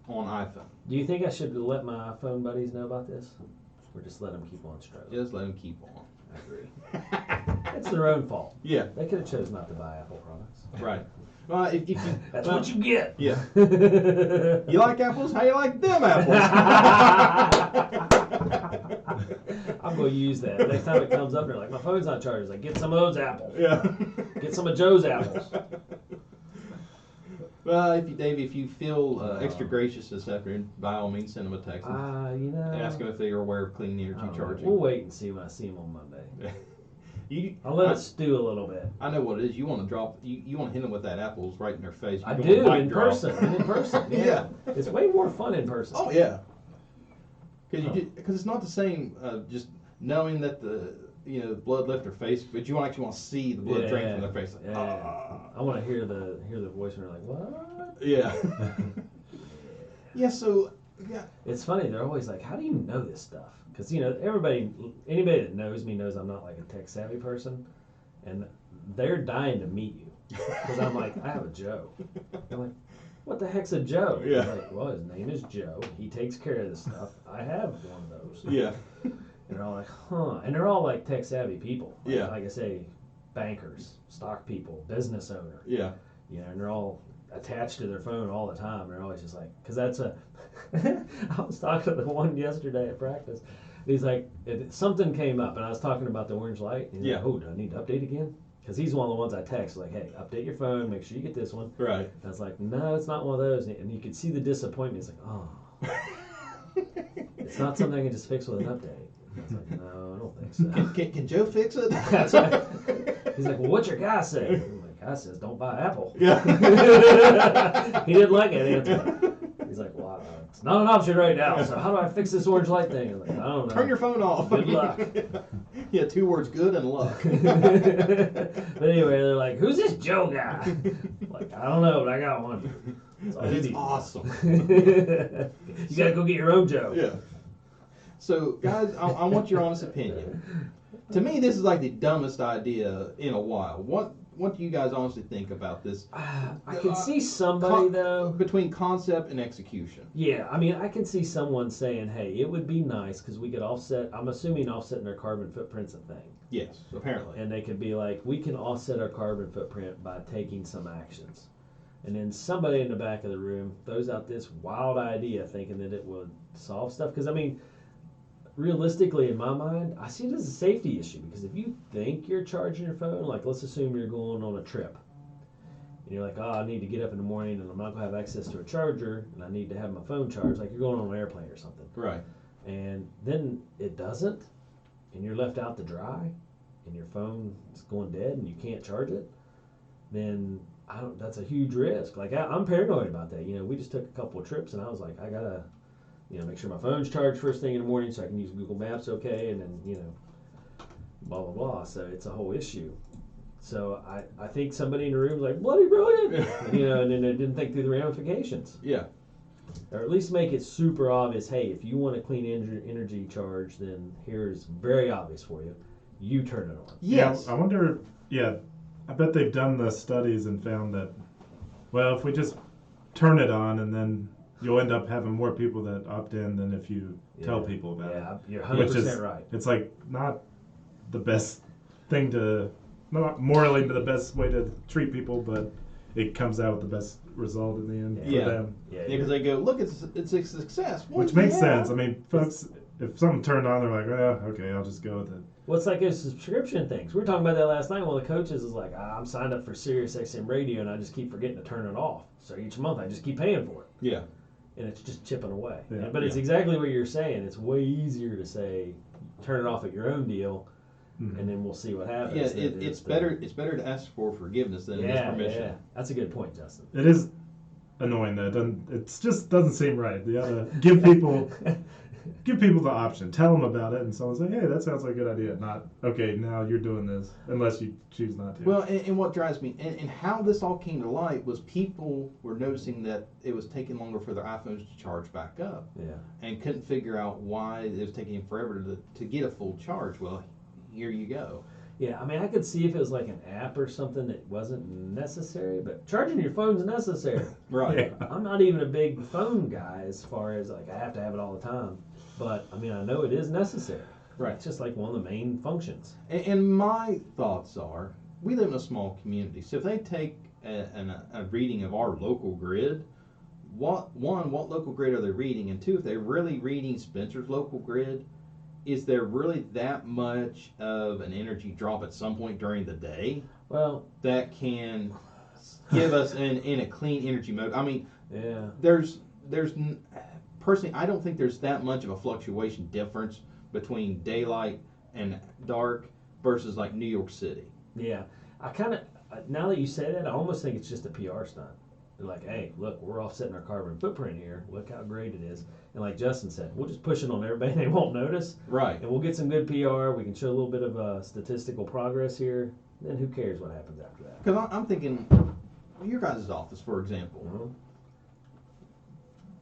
on iPhone. Do you think I should let my iPhone buddies know about this? Or just let them keep on struggling? Just let them keep on. I agree. It's their own fault. Yeah. They could have chose not to buy Apple products. Right. Well, if you, that's what you get. Yeah. You like apples? How you like them apples? I'm going to use that. Next time it comes up, they're like, my phone's not charged. It's like, get some of those apples. Yeah. Get some of Joe's apples. Well, if you feel extra gracious this afternoon, by all means, send them a text. You know. And ask them if they are aware of clean energy charging. We'll wait and see when I see them on Monday. I'll let it stew a little bit. I know what it is. You want to drop. You want to hit them with that apples right in their face. I do in person. In person. Yeah. It's way more fun in person. Oh yeah. Because it's not the same. Just knowing that the blood left their face, but you actually want to see the blood drain from their face. Like, I want to hear the voice and they're like, what? Yeah. Yeah. So yeah. It's funny. They're always like, how do you know this stuff? Because anybody that knows me knows I'm not like a tech savvy person, and they're dying to meet you because I'm like, I have a Joe. They're like, what the heck's a Joe? Yeah. I'm like, well, his name is Joe. He takes care of this stuff. I have one of those. Yeah. And they're all like, huh? And they're all like tech savvy people. Like, yeah. Like I say, bankers, stock people, business owner. Yeah. And they're all attached to their phone all the time. They're always just like, because that's I was talking to the one yesterday at practice. He's like, something came up, and I was talking about the orange light. And he's like, oh, do I need to update again? Because he's one of the ones I text, like, hey, update your phone, make sure you get this one. Right. And I was like, no, it's not one of those. And you could see the disappointment. He's like, oh. It's not something I can just fix with an update. And I was like, no, I don't think so. Can Joe fix it? That's right. He's like, well, what's your guy say? I'm like, guy says don't buy Apple. Yeah. He didn't like it. Answer. He's like, well, it's not an option right now, so how do I fix this orange light thing? I'm like, I don't know. Turn your phone off. Good luck. Yeah, 2 words, good and luck. But anyway, they're like, who's this Joe guy? I'm like, I don't know, but I got one. It's awesome. You gotta go get your own Joe. Yeah. So, guys, I want your honest opinion. To me, this is like the dumbest idea in a while. What do you guys honestly think about this? I can see somebody, though. Between concept and execution. Yeah, I mean, I can see someone saying, hey, it would be nice because we could offset, I'm assuming offsetting their carbon footprint's a thing. Yes, apparently. And they could be like, we can offset our carbon footprint by taking some actions. And then somebody in the back of the room throws out this wild idea thinking that it would solve stuff. Because, I mean, realistically, in my mind, I see it as a safety issue because if you think you're charging your phone, like let's assume you're going on a trip, and you're like, oh, I need to get up in the morning and I'm not gonna have access to a charger, and I need to have my phone charged, like you're going on an airplane or something. Right. And then it doesn't, and you're left out to dry, and your phone is going dead, and you can't charge it. Then that's a huge risk. Like I'm paranoid about that. We just took a couple of trips, and I was like, I gotta, make sure my phone's charged first thing in the morning so I can use Google Maps okay, and then blah blah blah. So it's a whole issue. So I think somebody in the room was like, bloody brilliant, and then they didn't think through the ramifications. Yeah. Or at least make it super obvious. Hey, if you want a clean energy charge, then here's very obvious for you. You turn it on. Yes. Yeah, I wonder. Yeah, I bet they've done the studies and found that. Well, if we just turn it on, and then you'll end up having more people that opt in than if you tell people about it. Yeah, you're 100% right. It's like not the best thing to, not morally the best way to treat people, but it comes out with the best result in the end for them. Yeah, because they go, look, it's a success. Well, which makes sense. I mean, folks, if something turned on, they're like, oh, okay, I'll just go with it. Well, it's like a subscription things. We were talking about that last night. One of the coaches is like, I'm signed up for Sirius XM radio, and I just keep forgetting to turn it off. So each month I just keep paying for it. Yeah. And it's just chipping away. Yeah. But it's exactly what you're saying. It's way easier to say, turn it off at your own deal, and then we'll see what happens. Yeah, it's better to ask for forgiveness than it is permission. Yeah, that's a good point, Justin. It is annoying that it just doesn't seem right. You gotta give people the option. Tell them about it, and someone say, "Hey, that sounds like a good idea." Not, "Okay, now you're doing this," unless you choose not to. Well, and what drives me, and how this all came to light was people were noticing that it was taking longer for their iPhones to charge back up. Yeah. And couldn't figure out why it was taking forever to get a full charge. Well, here you go. Yeah, I mean, I could see if it was like an app or something that wasn't necessary, but charging your phone's necessary. Right. Yeah. I'm not even a big phone guy as far as like I have to have it all the time, but I mean, I know it is necessary. Right. It's just like one of the main functions. And my thoughts are, we live in a small community, so if they take a reading of our local grid, what local grid are they reading? And two, if they're really reading Spencer's local grid, is there really that much of an energy drop at some point during the day Well, that can give us in a clean energy mode? I mean, yeah. there's personally, I don't think there's that much of a fluctuation difference between daylight and dark versus like New York City. Yeah, I kind of, now that you say that, I almost think it's just a PR stunt. They're like, hey, look, we're offsetting our carbon footprint here. Look how great it is. And like Justin said, we'll just push it on everybody. They won't notice. Right. And we'll get some good PR. We can show a little bit of statistical progress here. Then who cares what happens after that? Because I'm thinking, your guys' office, for example. Mhm.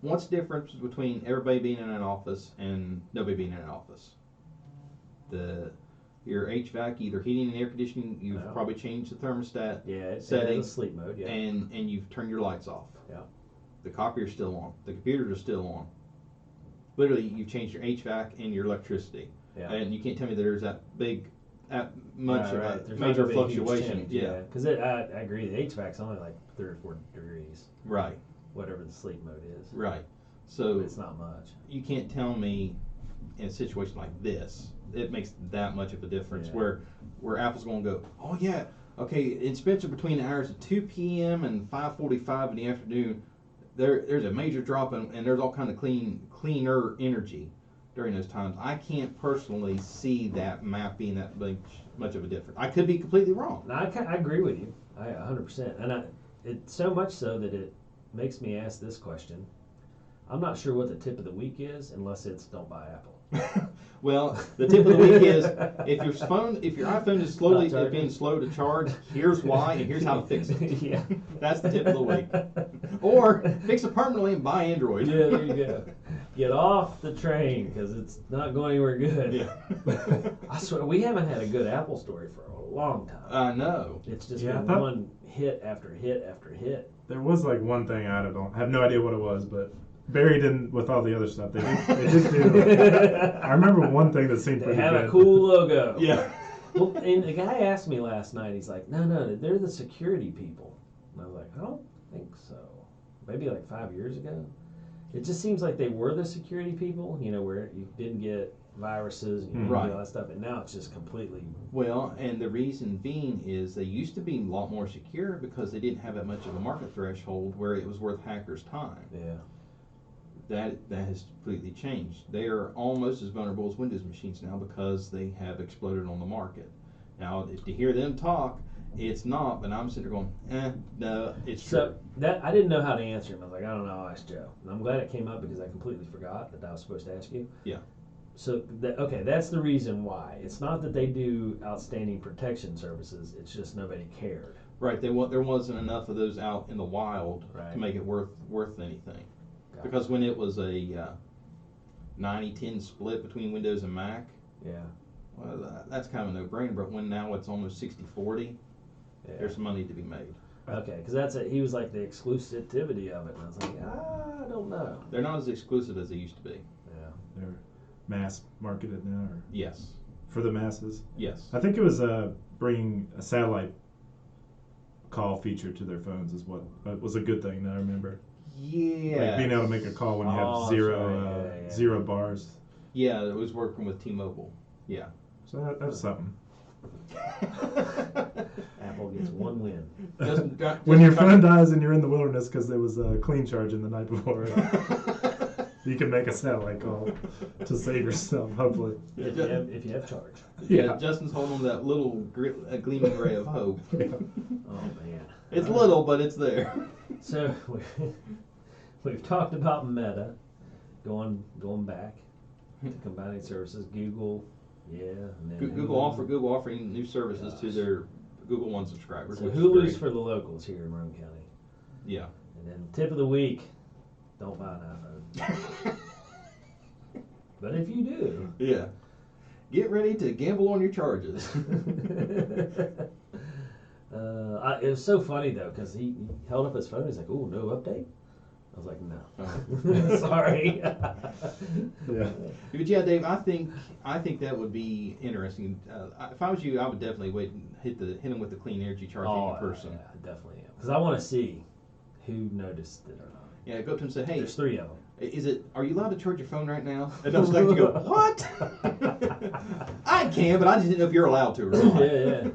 What's the difference between everybody being in an office and nobody being in an office? Your HVAC, either heating and air conditioning, you've Yeah. probably changed the thermostat Yeah, it setting, has a sleep mode, yeah. and you've turned your lights off. Yeah. The copier's still on. The computers are still on. Literally, you've changed your HVAC and your electricity. Yeah. And you can't tell me that there's that much of a There's major not gonna be a huge fluctuation. change, Yeah. Because I agree, the HVAC's only like 3 or 4 degrees, Right. whatever the sleep mode is. Right. So It's not much. you can't tell me in a situation like this, it makes that much of a difference Yeah. where Apple's going to go, oh yeah, okay, in Spencer between the hours of 2 p.m. and 5:45 in the afternoon, there's a major drop and there's all kind of cleaner energy during those times. I can't personally see that map being that much of a difference. I could be completely wrong. No, I agree with you. 100%. And it's so much so that it makes me ask this question. I'm not sure what the tip of the week is unless it's don't buy Apple. Well, the tip of the week is if your iPhone is being slow to charge, here's why and here's how to fix it. Yeah. That's the tip of the week. Or fix it permanently and buy Android. Yeah, there you go. Get off the train because it's not going anywhere good. Yeah. I swear, we haven't had a good Apple story for a long time. I know. It's just Yeah, been one hit after hit after hit. There was like one thing I have no idea what it was, but buried in with all the other stuff, they did do. I remember one thing that seemed They pretty have good. a cool logo. Yeah. Well, and the guy asked me last night, he's like, no, they're the security people. And I was like, I don't think so. Maybe like 5 years ago. It just seems like they were the security people, where you didn't get viruses, you know, all that stuff, and now it's just completely. Well, and the reason being is they used to be a lot more secure because they didn't have that much of a market threshold where it was worth hackers' time. Yeah. That has completely changed. They are almost as vulnerable as Windows machines now because they have exploded on the market. Now, to hear them talk, it's not, but I'm sitting there going, no, it's true. So that I didn't know how to answer him. I was like, I don't know, I'll ask Joe. And I'm glad it came up because I completely forgot that I was supposed to ask you. Yeah. So, okay, that's the reason why. It's not that they do outstanding protection services, it's just nobody cared. Right, there wasn't enough of those out in the wild to make it worth anything. Because when it was a 90-10 split between Windows and Mac, well, that's kind of a no-brainer. But when now it's almost 60-40, there's money to be made. Okay, because he was like the exclusivity of it, and I was like, I don't know. They're not as exclusive as they used to be. Yeah, they're mass marketed now. Or yes. For the masses. Yes. I think it was bringing a satellite call feature to their phones is what was a good thing that I remember. Yeah. Like being able to make a call when you have zero bars. Yeah, it was working with T-Mobile. Yeah. So that's something. Apple gets one win. When your phone dies and you're in the wilderness because there was a clean charging the night before, you can make a satellite call to save yourself, hopefully. If you have charge. Yeah, Justin's holding that little gleaming ray of hope. Oh, man. It's little, but it's there. So, we've talked about Meta, going back to combining services. Google, and then Google offering new services to their Google One subscribers. So Hulu's for the locals here in Roane County. Yeah. And then tip of the week, don't buy an iPhone. But if you do, get ready to gamble on your charges. It was so funny though, because he held up his phone. He's like, "Oh, no update." I was like, "No, sorry." But yeah, Dave, I think that would be interesting. If I was you, I would definitely wait and hit him with the clean energy charging in person. Yeah, I definitely am, because I want to see who noticed it or not. Yeah, go up to him and say, "Hey, there's 3 of them. Are you allowed to charge your phone right now?" And they'll start to go, "What?" I can, but I just didn't know if you're allowed to or not. Yeah.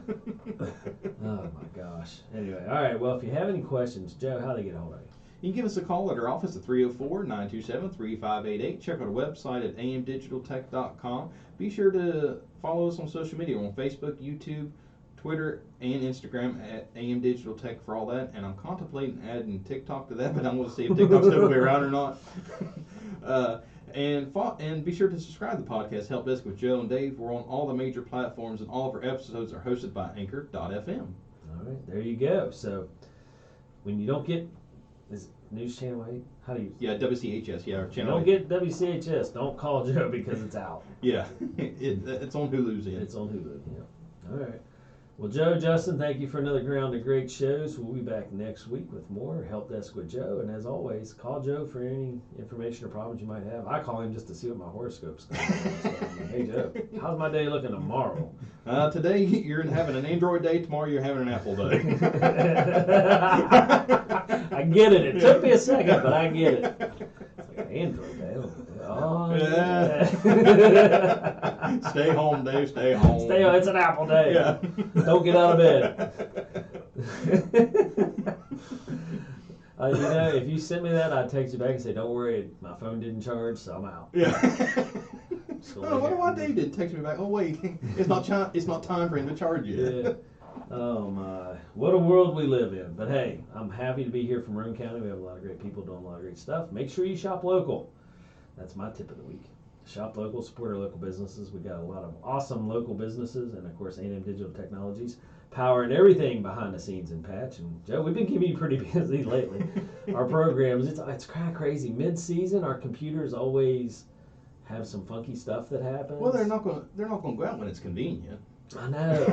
Oh my gosh. Anyway, all right. Well, if you have any questions, Joe, how do they get a hold of you? You can give us a call at our office at 304-927-3588. Check out our website at amdigitaltech.com. Be sure to follow us on social media. We're on Facebook, YouTube, Twitter, and Instagram at amdigitaltech for all that. And I'm contemplating adding TikTok to that, but I'm going to see if TikTok's still going to be around or not. And be sure to subscribe to the podcast Help Desk with Joe and Dave. We're on all the major platforms, and all of our episodes are hosted by Anchor.fm. All right, there you go. So when you don't get News Channel 8? How do you? Yeah, WCHS. Yeah, Channel 8. Don't get WCHS. Don't call Joe because it's out. Yeah, it's on Hulu's end. It's on Hulu. Yeah. All right. Well, Joe, Justin, thank you for another round of great shows. We'll be back next week with more Help Desk with Joe. And as always, call Joe for any information or problems you might have. I call him just to see what my horoscope's going on. So I'm like, hey, Joe, how's my day looking tomorrow? Today you're having an Android day. Tomorrow you're having an Apple day. I get it. It took me a second, but I get it. It's like an Android day. Oh, yeah. Stay home, Dave. Stay home. Stay home. It's an Apple day. Yeah. Don't get out of bed. If you send me that, I'd text you back and say, "Don't worry, my phone didn't charge, so I'm out." Yeah. I wonder why Dave didn't text me back. Oh wait, it's not time for him to charge you. Yeah. Oh my, what a world we live in. But hey, I'm happy to be here from Roane County. We have a lot of great people doing a lot of great stuff. Make sure you shop local. That's my tip of the week. Shop local, support our local businesses. We got a lot of awesome local businesses, and of course A&M Digital Technologies, powering everything behind the scenes in Patch. And Joe, we've been keeping you pretty busy lately. Our programs, it's kind of crazy. Mid-season, our computers always have some funky stuff that happens. Well, they're not going to go out when it's convenient. I know.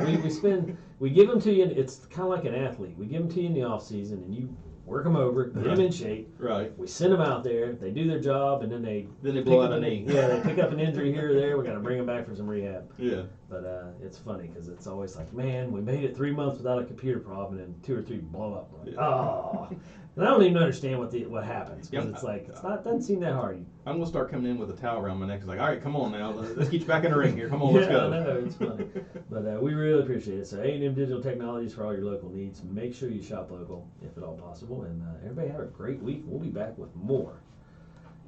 We give them to you. It's kind of like an athlete. We give them to you in the off season, and you work them over, get them in shape. Right. We send them out there. They do their job, and then they blow out a knee. Yeah, they pick up an injury here or there. We got to bring them back for some rehab. Yeah. But it's funny because it's always like, man, we made it 3 months without a computer problem, and 2 or 3 blow up. Like, oh, and I don't even understand what happens because it's like doesn't seem that hard. I'm gonna start coming in with a towel around my neck. It's like, all right, come on now, let's get you back in the ring here. Come on, let's go. I know, it's funny, but we really appreciate it. So A&M Digital Technologies for all your local needs. Make sure you shop local if at all possible, and everybody have a great week. We'll be back with more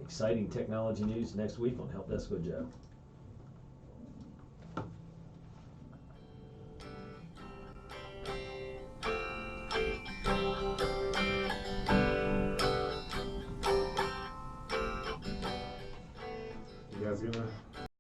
exciting technology news next week on Help Desk with Joe. You guys gonna